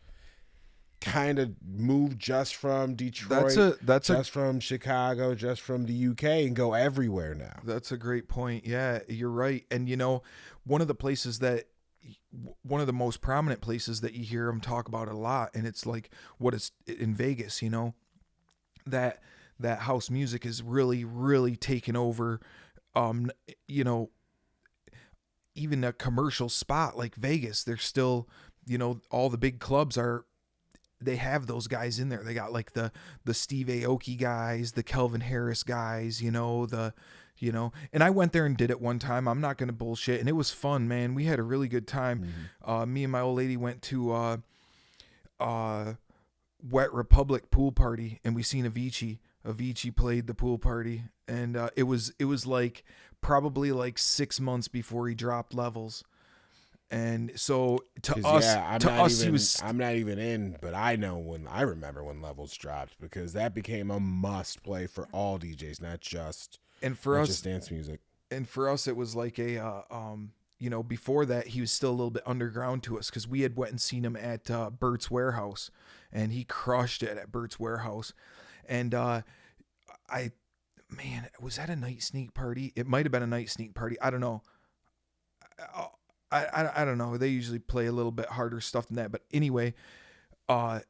kind of move just from Detroit, just from Chicago, just from the UK, and go everywhere now. That's a great point. Yeah, you're right. And one of the most prominent places that you hear them talk about it a lot, and it's like what it's in Vegas, that house music is really, really taken over. Even a commercial spot like Vegas, they're still, all the big clubs they have those guys in there. They got like the Steve Aoki guys, the Kelvin Harris guys, and I went there and did it one time. I'm not going to bullshit. And it was fun, man. We had a really good time. Mm-hmm. Me and my old lady went to, Wet Republic pool party, and we seen Avicii. Avicii played the pool party, and it was like probably like 6 months before he dropped Levels. And so I'm not even in, but I remember when Levels dropped, because that became a must play for all DJs, not just dance music. And for us, it was like before that, he was still a little bit underground to us, because we had went and seen him at Bert's Warehouse, and he crushed it at Bert's Warehouse. And was that a night sneak party? It might have been a night sneak party. I don't know. I don't know. They usually play a little bit harder stuff than that. But anyway, that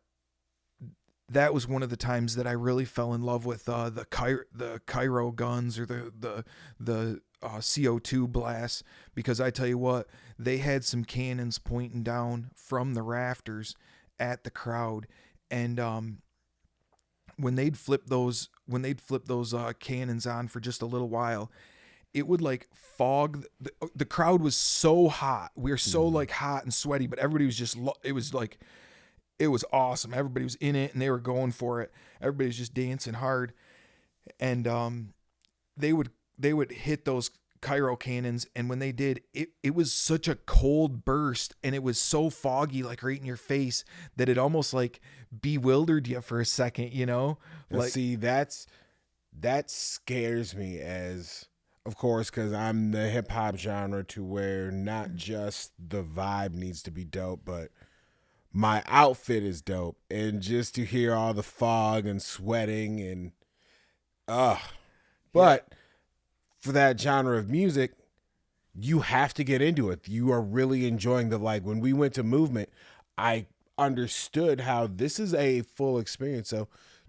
was one of the times that I really fell in love with the Cairo guns, or the CO2 blasts, because I tell you what, they had some cannons pointing down from the rafters at the crowd, and when they'd flip those cannons on for just a little while, it would like fog. The crowd was so hot. We were so like hot and sweaty, but everybody was just, it was awesome. Everybody was in it and they were going for it. Everybody was just dancing hard. And they would hit those Cairo cannons, and when they did, it was such a cold burst, and it was so foggy, like right in your face, that it almost like bewildered you for a second, Like, see, that scares me, as of course, because I'm the hip hop genre, to where not just the vibe needs to be dope, but my outfit is dope, and just to hear all the fog and sweating and but for that genre of music, you have to get into it. You are really enjoying when we went to Movement, I understood how this is a full experience. So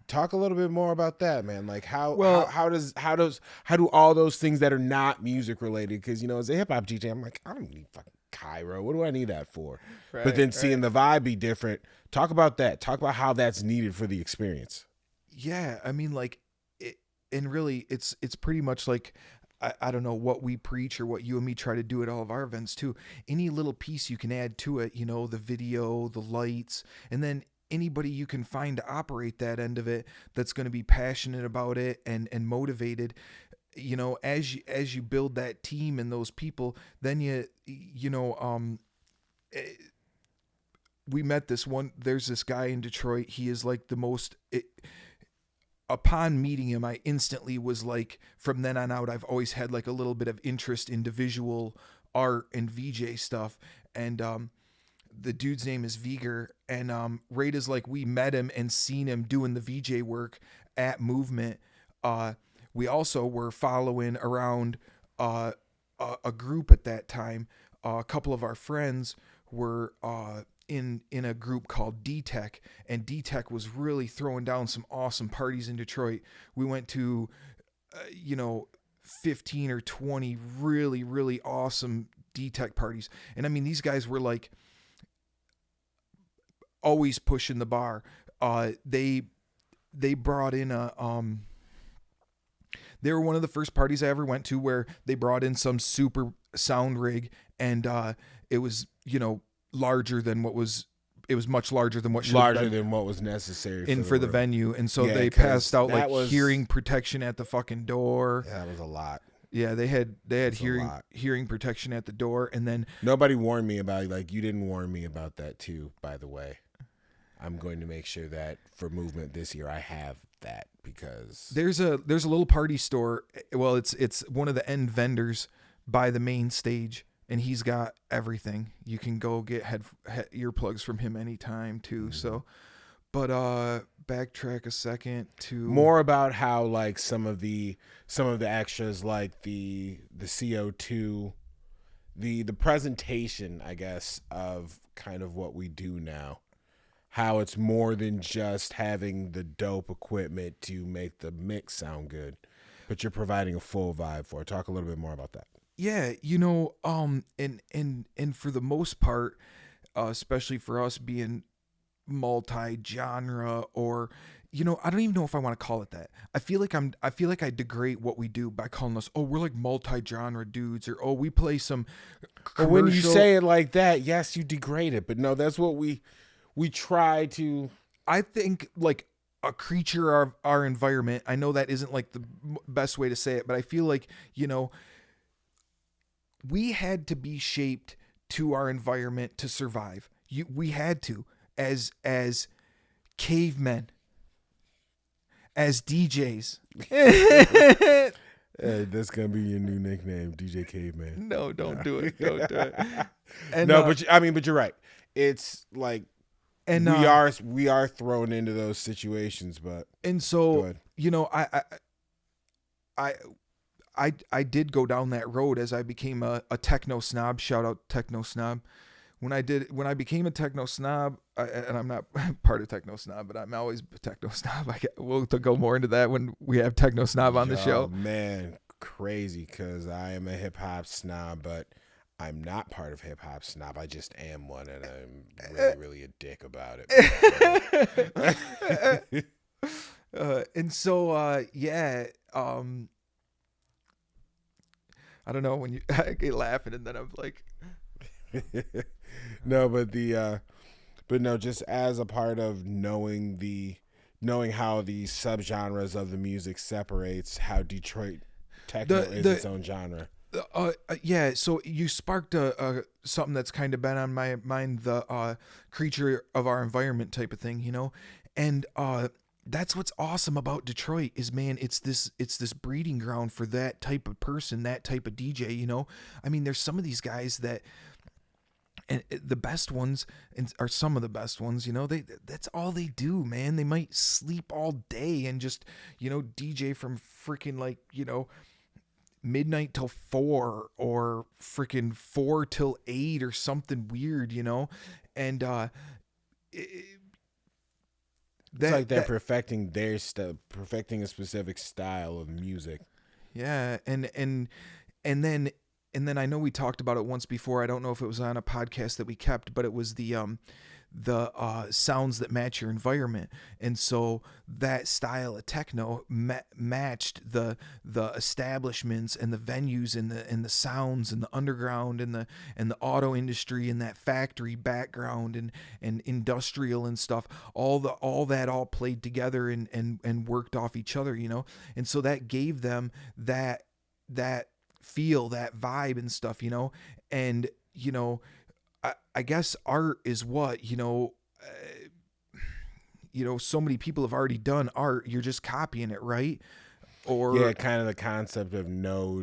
talk a little bit more about that, man. Like how do all those things that are not music related, because as a hip hop DJ, I'm like, I don't need fucking Cairo. What do I need that for? Right, but then seeing the vibe be different, talk about that. Talk about how that's needed for the experience. Yeah, I mean, like, and really it's pretty much like, I don't know what we preach or what you and me try to do at all of our events too. Any little piece you can add to it, the video, the lights, and then anybody you can find to operate that end of it that's going to be passionate about it and motivated. As you build that team and those people, then we met there's this guy in Detroit. He is like the most, upon meeting him, I instantly was like, from then on out, I've always had like a little bit of interest in the visual art and VJ stuff. And the dude's name is Viger. And right as like we met him and seen him doing the VJ work at Movement, we also were following around a group at that time a couple of our friends were in a group called D-Tech, and D-Tech was really throwing down some awesome parties in Detroit. We went to 15 or 20 really, really awesome D-Tech parties. And I mean, these guys were like always pushing the bar. They brought in they were one of the first parties I ever went to where they brought in some super sound rig, and it was, larger than what was. It was much larger than what should have been than what was necessary for the venue, and so Yeah, they 'cause passed out that like was- hearing protection at the fucking door. Yeah, that was a lot. Yeah, they had That's a hearing lot. hearing protection at the door, and then Nobody warned me about you didn't warn me about that too, by the way. I'm going to make sure that for movement this year I have that, because there's a little party store. Well, it's one of the end vendors by the main stage, and he's got everything. You can go get head earplugs from him anytime too. Mm-hmm. So, but backtrack a second to more about how like some of the extras, like the CO2, the presentation, I guess, of kind of what we do now. How it's more than just having the dope equipment to make the mix sound good, but you're providing a full vibe for it. Talk a little bit more about that. Yeah, and for the most part, especially for us being multi-genre, or I don't even know if I want to call it that. I feel like I degrade what we do by calling us, we're like multi-genre dudes, or we play some But when you say it like that, yes, you degrade it, but no, that's what we try to. I think like a creature of our environment. I know that isn't like the best way to say it, but I feel like, we had to be shaped to our environment to survive. We had to, as cavemen, as DJs. That's gonna be your new nickname, DJ Caveman. No, don't do it. Don't do it. And, no, but you're right. It's like, and we are thrown into those situations, but and so I did go down that road as I became a techno snob. Shout out Techno Snob. When I became a techno snob, and I'm not part of Techno Snob, but I'm always a techno snob. We'll go more into that when we have Techno Snob on the show. Man, crazy, because I am a hip hop snob, but I'm not part of hip hop snob. I just am one, and I'm really, really a dick about it. And so, I don't know, when I get laughing, and then I'm like, no, but no, just as a part of knowing how the subgenres of the music separates, how Detroit techno is its own genre. So you sparked something that's kind of been on my mind, the creature of our environment type of thing, and that's what's awesome about Detroit is, man, it's this breeding ground for that type of person, that type of DJ. I mean, there's some of these guys that, and the best ones are some of the best ones, that's all they do, man. They might sleep all day and just, DJ from freaking like, midnight till 4 or freaking 4 till 8 or something weird, and it's like they're perfecting their stuff, perfecting a specific style of music. Yeah, and then I know we talked about it once before. I don't know if it was on a podcast that we kept, but it was the sounds that match your environment. And so that style of techno matched the establishments and the venues and the sounds and the underground and the auto industry and that factory background and industrial and stuff. All that played together and worked off each other, And so that gave them that feel, that vibe and stuff, and I guess art is what, so many people have already done art. You're just copying it, right? Or yeah, kind of the concept of no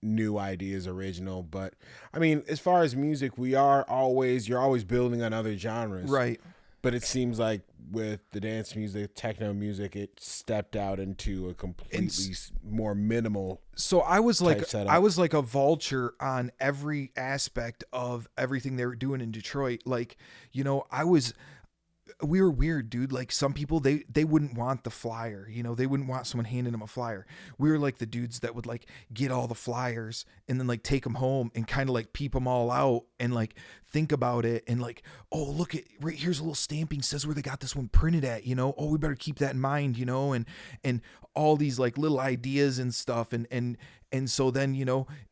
new ideas original. But I mean, as far as music, you're always building on other genres. Right. But it seems like with the dance music, techno music, it stepped out into a completely more minimal. So I was like setup. a vulture on every aspect of everything they were doing in Detroit. Like, we were weird, dude. Like some people, they wouldn't want the flyer, they wouldn't want someone handing them a flyer. We were like the dudes that would like get all the flyers and then like take them home and kind of like peep them all out and like think about it and like, oh, look at right here's a little stamping says where they got this one printed at, oh, we better keep that in mind, and all these like little ideas and stuff and so then,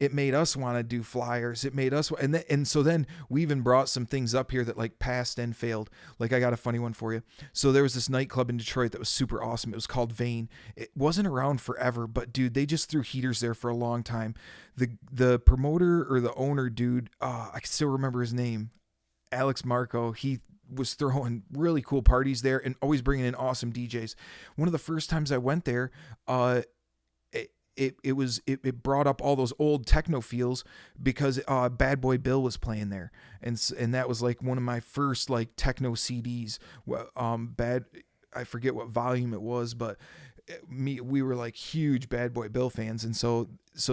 it made us want to do flyers. It made us, and so then we even brought some things up here that like passed and failed. Like I got a funny one for you. So there was this nightclub in Detroit that was super awesome. It was called Vane. It wasn't around forever, but dude, they just threw heaters there for a long time. The promoter or the owner dude, I can still remember his name, Alex Marco. He was throwing really cool parties there and always bringing in awesome DJs. One of the first times I went there, it brought up all those old techno feels because Bad Boy Bill was playing there, and that was like one of my first like techno CDs. I forget what volume it was, but we were like huge Bad Boy Bill fans, and so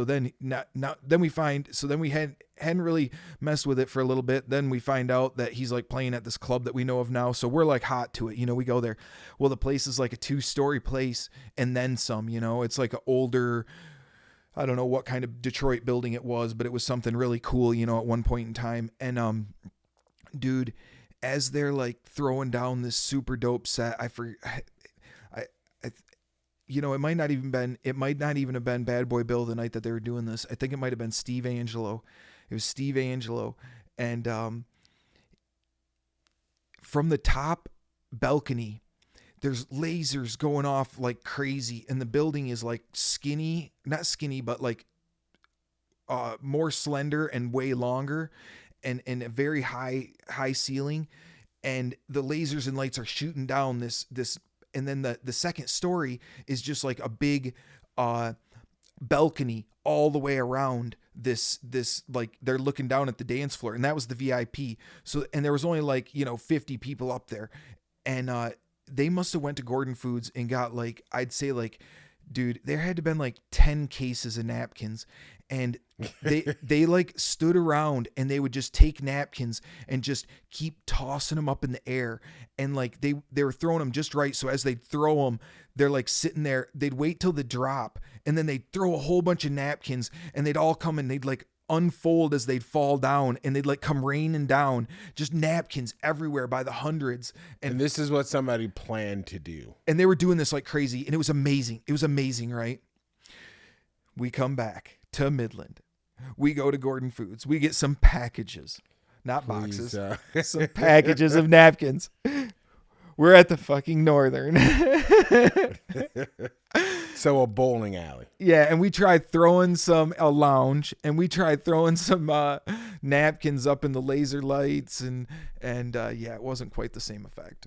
then we hadn't really messed with it for a little bit. Then we find out that he's like playing at this club that we know of now, so we're like hot to it. We go there. Well, the place is like a 2-story place and then some. It's like an older, I don't know what kind of Detroit building it was, but it was something really cool, at one point in time. And dude, as they're like throwing down this super dope set, it might not even have been Bad Boy Bill the night that they were doing this. I think it might have been Steve Angelo. It was Steve Angelo. And from the top balcony, there's lasers going off like crazy. And the building is like not skinny, but like more slender and way longer and a very high ceiling. And the lasers and lights are shooting down this and then the second story is just like a big balcony all the way around this like they're looking down at the dance floor, and that was the VIP. So and there was only like 50 people up there, and they must have went to Gordon Foods and got like, I'd say like, dude, there had to been like 10 cases of napkins, and they like stood around and they would just take napkins and just keep tossing them up in the air, and like they were throwing them just right, so as they'd throw them, they're like sitting there, they'd wait till the drop, and then they'd throw a whole bunch of napkins, and they'd all come and they'd like unfold as they'd fall down, and they'd like come raining down, just napkins everywhere by the hundreds. And this is what somebody planned to do, and they were doing this like crazy, and it was amazing, right? We come back to Midland, we go to Gordon Foods, we get some packages, not boxes, some packages of napkins. We're at the fucking Northern. So a bowling alley. Yeah, and we tried throwing a lounge, and we tried throwing some napkins up in the laser lights, and yeah, it wasn't quite the same effect.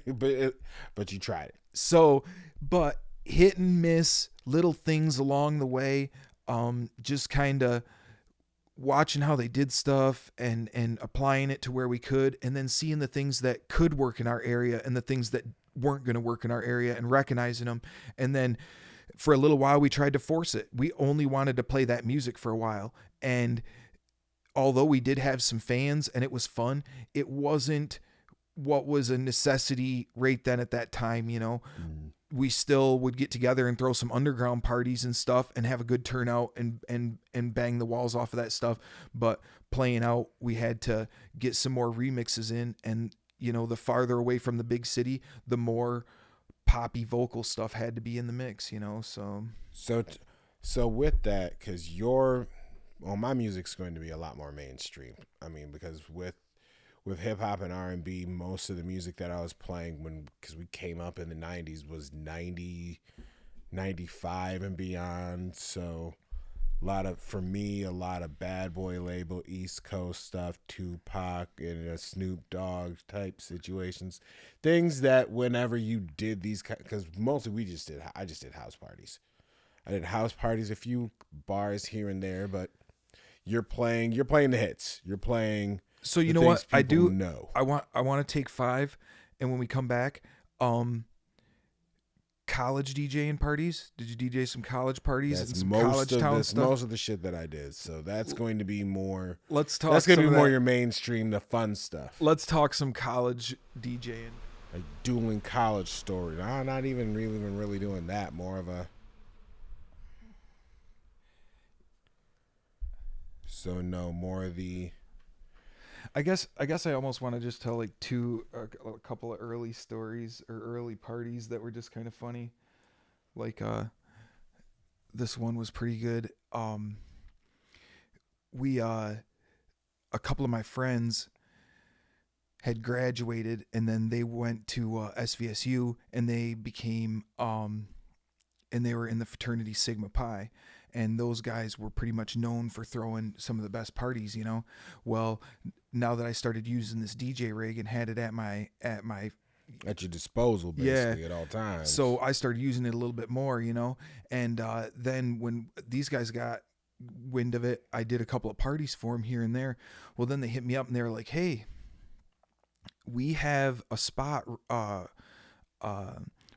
But you tried it. So, but hit and miss, little things along the way, just kind of watching how they did stuff and applying it to where we could, and then seeing the things that could work in our area and the things that weren't going to work in our area and recognizing them. And then for a little while we tried to force it. We only wanted to play that music for a while. And although we did have some fans and it was fun, it wasn't what was a necessity right then at that time. We still would get together and throw some underground parties and stuff and have a good turnout and bang the walls off of that stuff. But playing out, we had to get some more remixes in, and the farther away from the big city, the more poppy vocal stuff had to be in the mix, So with that, because my music's going to be a lot more mainstream. I mean, because with hip hop and R&B, most of the music that I was playing because we came up in the 90s was 90, 95 and beyond. So a lot of Bad Boy label, East Coast stuff, Tupac and Snoop Dogg type situations, things that whenever you did these, because mostly I just did house parties. I did house parties, a few bars here and there, but you're playing the hits. You're playing So you the know things what I people do? know. I want to take 5, and when we come back, college DJing parties. Did you DJ some college parties That's and some most college of town this, stuff? most of the shit that I did. So that's going to be more. Let's talk. That's going to some be of more that. your mainstream, the fun stuff. Let's talk some college DJing. Like dueling college story. No, not even really doing that. More of a. So no, more of the. I guess I almost want to just tell like a couple of early stories or early parties that were just kind of funny. Like this one was pretty good. We a couple of my friends had graduated, and then they went to SVSU, and they became and they were in the fraternity Sigma Pi, and those guys were pretty much known for throwing some of the best parties, you know. Well, now that I started using this DJ rig and had it at your disposal, basically, at all times. So I started using it a little bit more, you know. And then when these guys got wind of it, I did a couple of parties for them here and there. Well, then they hit me up and they were like, "Hey, we have a spot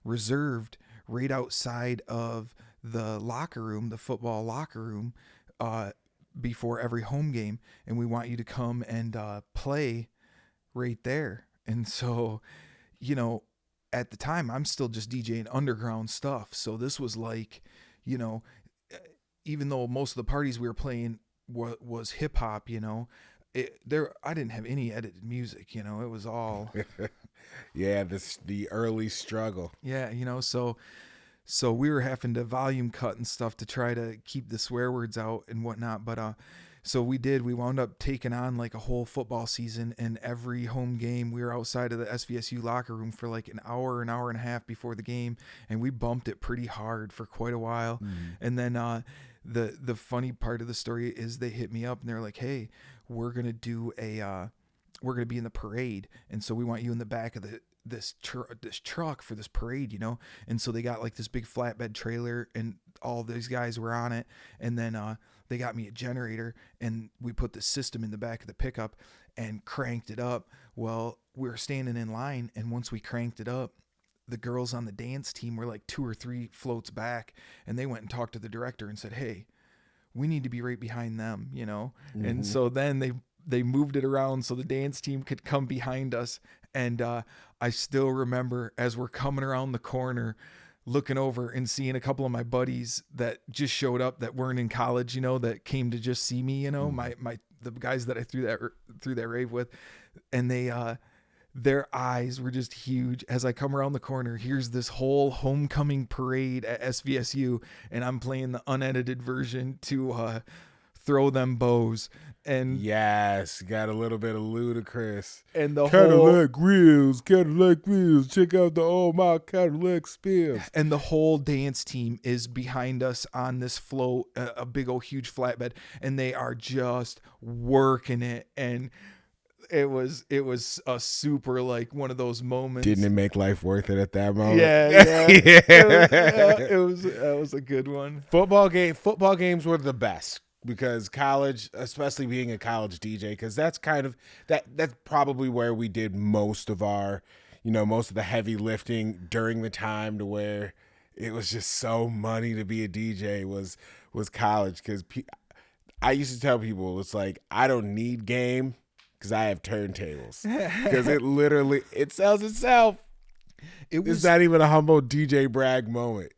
reserved right outside of the locker room, the football locker room, before every home game, and we want you to come and play right there." And so, you know, at the time I'm still just DJing underground stuff. So this was like, you know, even though most of the parties we were playing was hip hop, you know, I didn't have any edited music, you know, it was all yeah, the early struggle. Yeah, you know, so we were having to volume cut and stuff to try to keep the swear words out and whatnot. But so we wound up taking on like a whole football season, and every home game we were outside of the SVSU locker room for like an hour and a half before the game, and we bumped it pretty hard for quite a while. And then the funny part of the story is they hit me up and they're like, "Hey, we're gonna be in the parade, and so we want you in the back of this truck for this parade, you know." And so they got like this big flatbed trailer, and all these guys were on it, and then they got me a generator, and we put the system in the back of the pickup and cranked it up. Well, we were standing in line, and once we cranked it up, the girls on the dance team were like 2 or 3 floats back, and they went and talked to the director and said, "Hey, we need to be right behind them," you know. And so then they moved it around so the dance team could come behind us. And I still remember as we're coming around the corner, looking over and seeing a couple of my buddies that just showed up that weren't in college, you know, that came to just see me, you know, the guys that I threw that rave with, and their eyes were just huge. As I come around the corner, here's this whole homecoming parade at SVSU, and I'm playing the unedited version to Throw Them Bows. And yes, got a little bit of Ludacris. And the Cadillac Grills, check out all my Cadillac spills. And the whole dance team is behind us on this float, a big old huge flatbed, and they are just working it. And it was a super, like, one of those moments. Didn't it make life worth it at that moment? Yeah. It was a good one. Football games were the best. Because college, especially being a college DJ, because that's kind of that's probably where we did most of our, you know, most of the heavy lifting during the time to where it was just so money to be a DJ was college. Because I used to tell people, it's like, I don't need game because I have turntables. Because it sells itself. It's not even a humble DJ brag moment.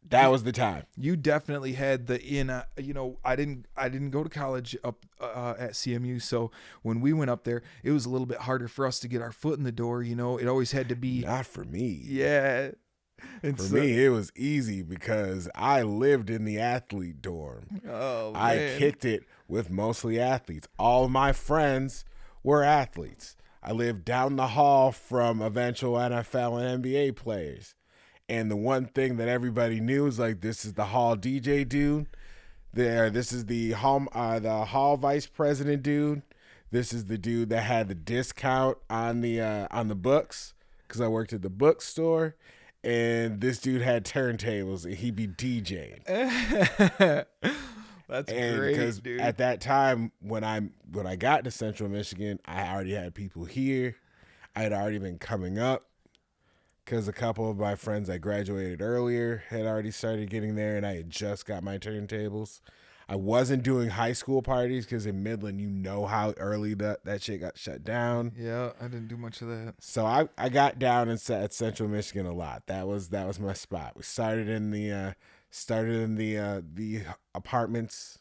That was the time. You definitely had you know, I didn't go to college up at CMU, so when we went up there, it was a little bit harder for us to get our foot in the door, you know. It always had to be not for me. Yeah. And for me, it was easy because I lived in the athlete dorm. Oh, man. I kicked it with mostly athletes. All of my friends were athletes. I lived down the hall from eventual NFL and NBA players. And the one thing that everybody knew is like, this is the hall DJ dude. This is the hall vice president dude. This is the dude that had the discount on the books because I worked at the bookstore. And this dude had turntables and he'd be DJing. That's And great, because dude. at that time when I got to Central Michigan, I already had people here. I had already been coming up because a couple of my friends that graduated earlier had already started getting there, and I had just got my turntables. I wasn't doing high school parties because in Midland, you know how early that shit got shut down. Yeah, I didn't do much of that. So I got down and sat at Central Michigan a lot. That was my spot. We started in the apartments,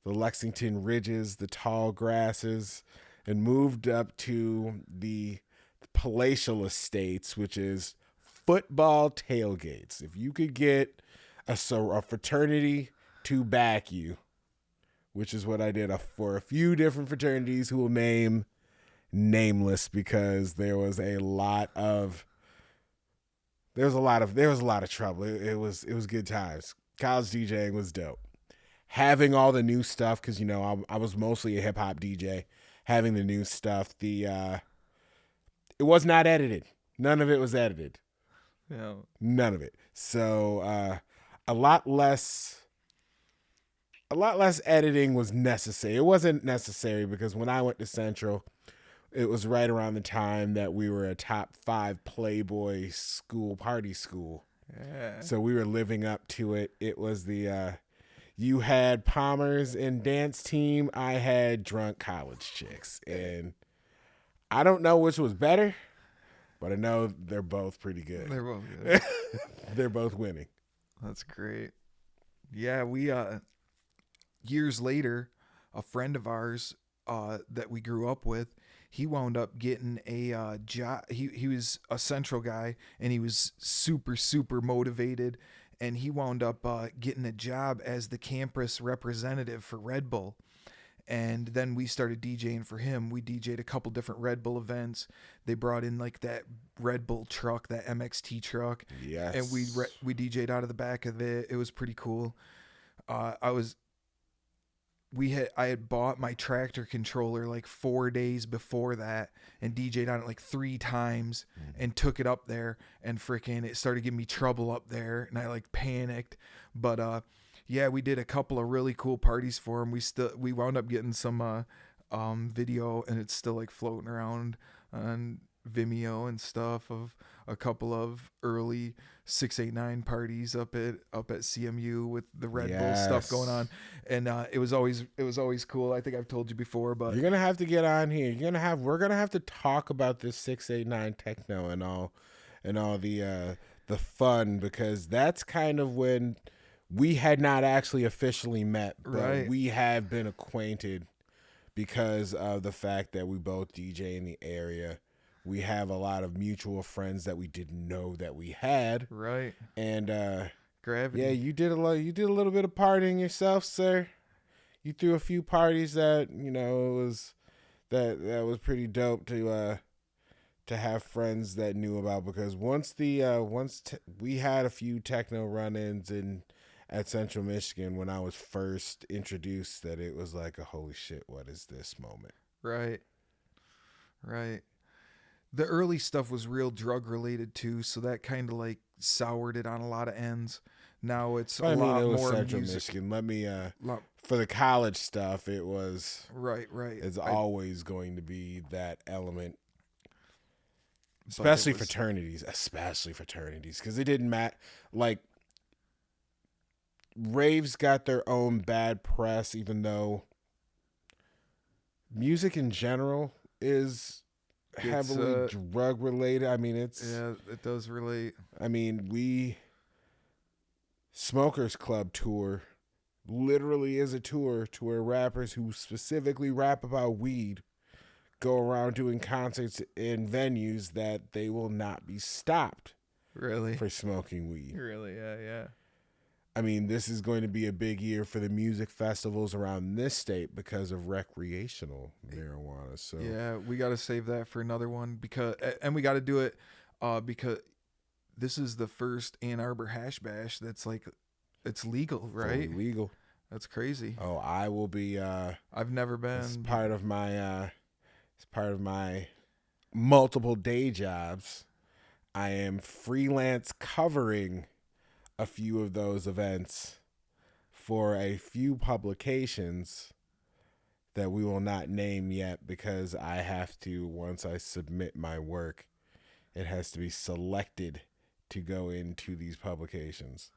the Lexington Ridges, the tall grasses, and moved up to the palatial estates, which is football tailgates. If you could get a fraternity to back you, which is what I did for a few different fraternities who will name nameless, because there was a lot of trouble. It was good times. College DJing was dope. Having all the new stuff, because I was mostly a hip hop DJ. Having the new stuff, it was not edited. None of it was edited. Yeah. None of it. So a lot less editing was necessary. It wasn't necessary because when I went to Central, it was right around the time that we were a top 5 Playboy school, party school. Yeah. So we were living up to it. It was you had Palmer's and dance team. I had drunk college chicks. And I don't know which was better, but I know they're both pretty good. They're both good. They're both winning. That's great. Yeah, we years later, a friend of ours that we grew up with, he wound up getting a job. He was a Central guy, and he was super, super motivated, and he wound up getting a job as the campus representative for Red Bull. And then we started DJing for him. We DJed a couple different Red Bull events. They brought in like that Red Bull truck, that MXT truck. Yes. And we DJed out of the back of it. It was pretty cool. I had bought my tractor controller like 4 days before that and DJ'd on it like 3 times and took it up there, and freaking it started giving me trouble up there, and I like panicked. But yeah, we did a couple of really cool parties for him. We wound up getting some video, and it's still like floating around on Vimeo and stuff, of a couple of early 689 parties up at CMU with the Red Bull stuff going on. And it was always cool. I think I've told you before, but you're gonna have to get on here. We're gonna have to talk about this 689 techno and all the fun, because that's kind of when we had not actually officially met, but right. We have been acquainted because of the fact that we both DJ in the area. We have a lot of mutual friends that we didn't know that we had. Right. And Gravity. yeah, you did a little bit of partying yourself, sir. You threw a few parties that, that was pretty dope to have friends that knew about, because we had a few techno run-ins at Central Michigan when I was first introduced, that it was like a holy shit, what is this moment? Right. The early stuff was real drug related too, so that kind of like soured it on a lot of ends. Now it's a lot more Central music. Michigan. Let me for the college stuff, it was right. It's always going to be that element, especially fraternities, because it didn't matter. Like, raves got their own bad press, even though music in general is heavily drug related. I mean, it does relate. I mean, Smokers Club tour literally is a tour to where rappers who specifically rap about weed go around doing concerts in venues that they will not be stopped really for smoking weed. Really, yeah. I mean, this is going to be a big year for the music festivals around this state because of recreational marijuana. So yeah, we got to save that for another one, and we got to do it because this is the first Ann Arbor hash bash that's like, it's legal, right? fully legal. That's crazy. Oh, I will be. I've never been. It's part of my multiple day jobs. I am freelance covering a few of those events for a few publications that we will not name yet because I have to, once I submit my work, it has to be selected to go into these publications.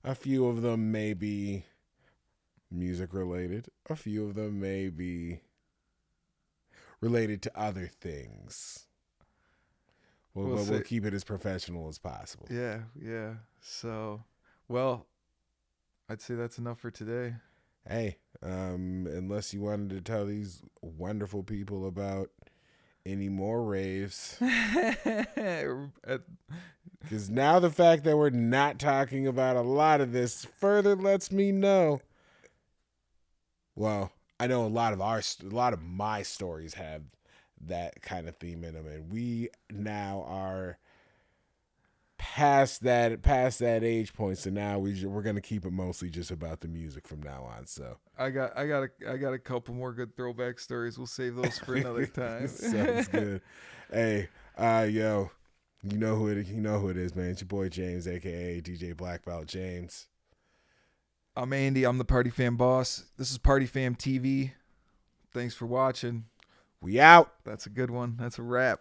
A few of them may be music related. A few of them may be related to other things. We'll keep it as professional as possible. Yeah. So, well, I'd say that's enough for today. Hey, unless you wanted to tell these wonderful people about any more raves. Because now the fact that we're not talking about a lot of this further lets me know. Well, I know a lot of my stories have that kind of theme in them, and we now are past that age point. So now we're gonna keep it mostly just about the music from now on. So I got a couple more good throwback stories. We'll save those for another time. Sounds good. Hey, yo, you know who it is, man. It's your boy James, aka DJ Blackbelt James. I'm Andy. I'm the PartyFam boss. This is PartyFam TV. Thanks for watching. We out. That's a good one. That's a wrap.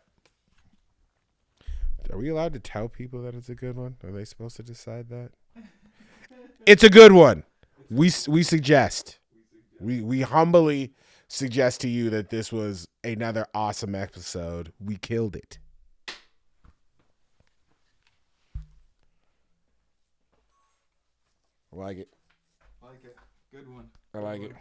Are we allowed to tell people that it's a good one? Are they supposed to decide that? It's a good one. We suggest. We humbly suggest to you that this was another awesome episode. We killed it. I like it. Good one. I like it.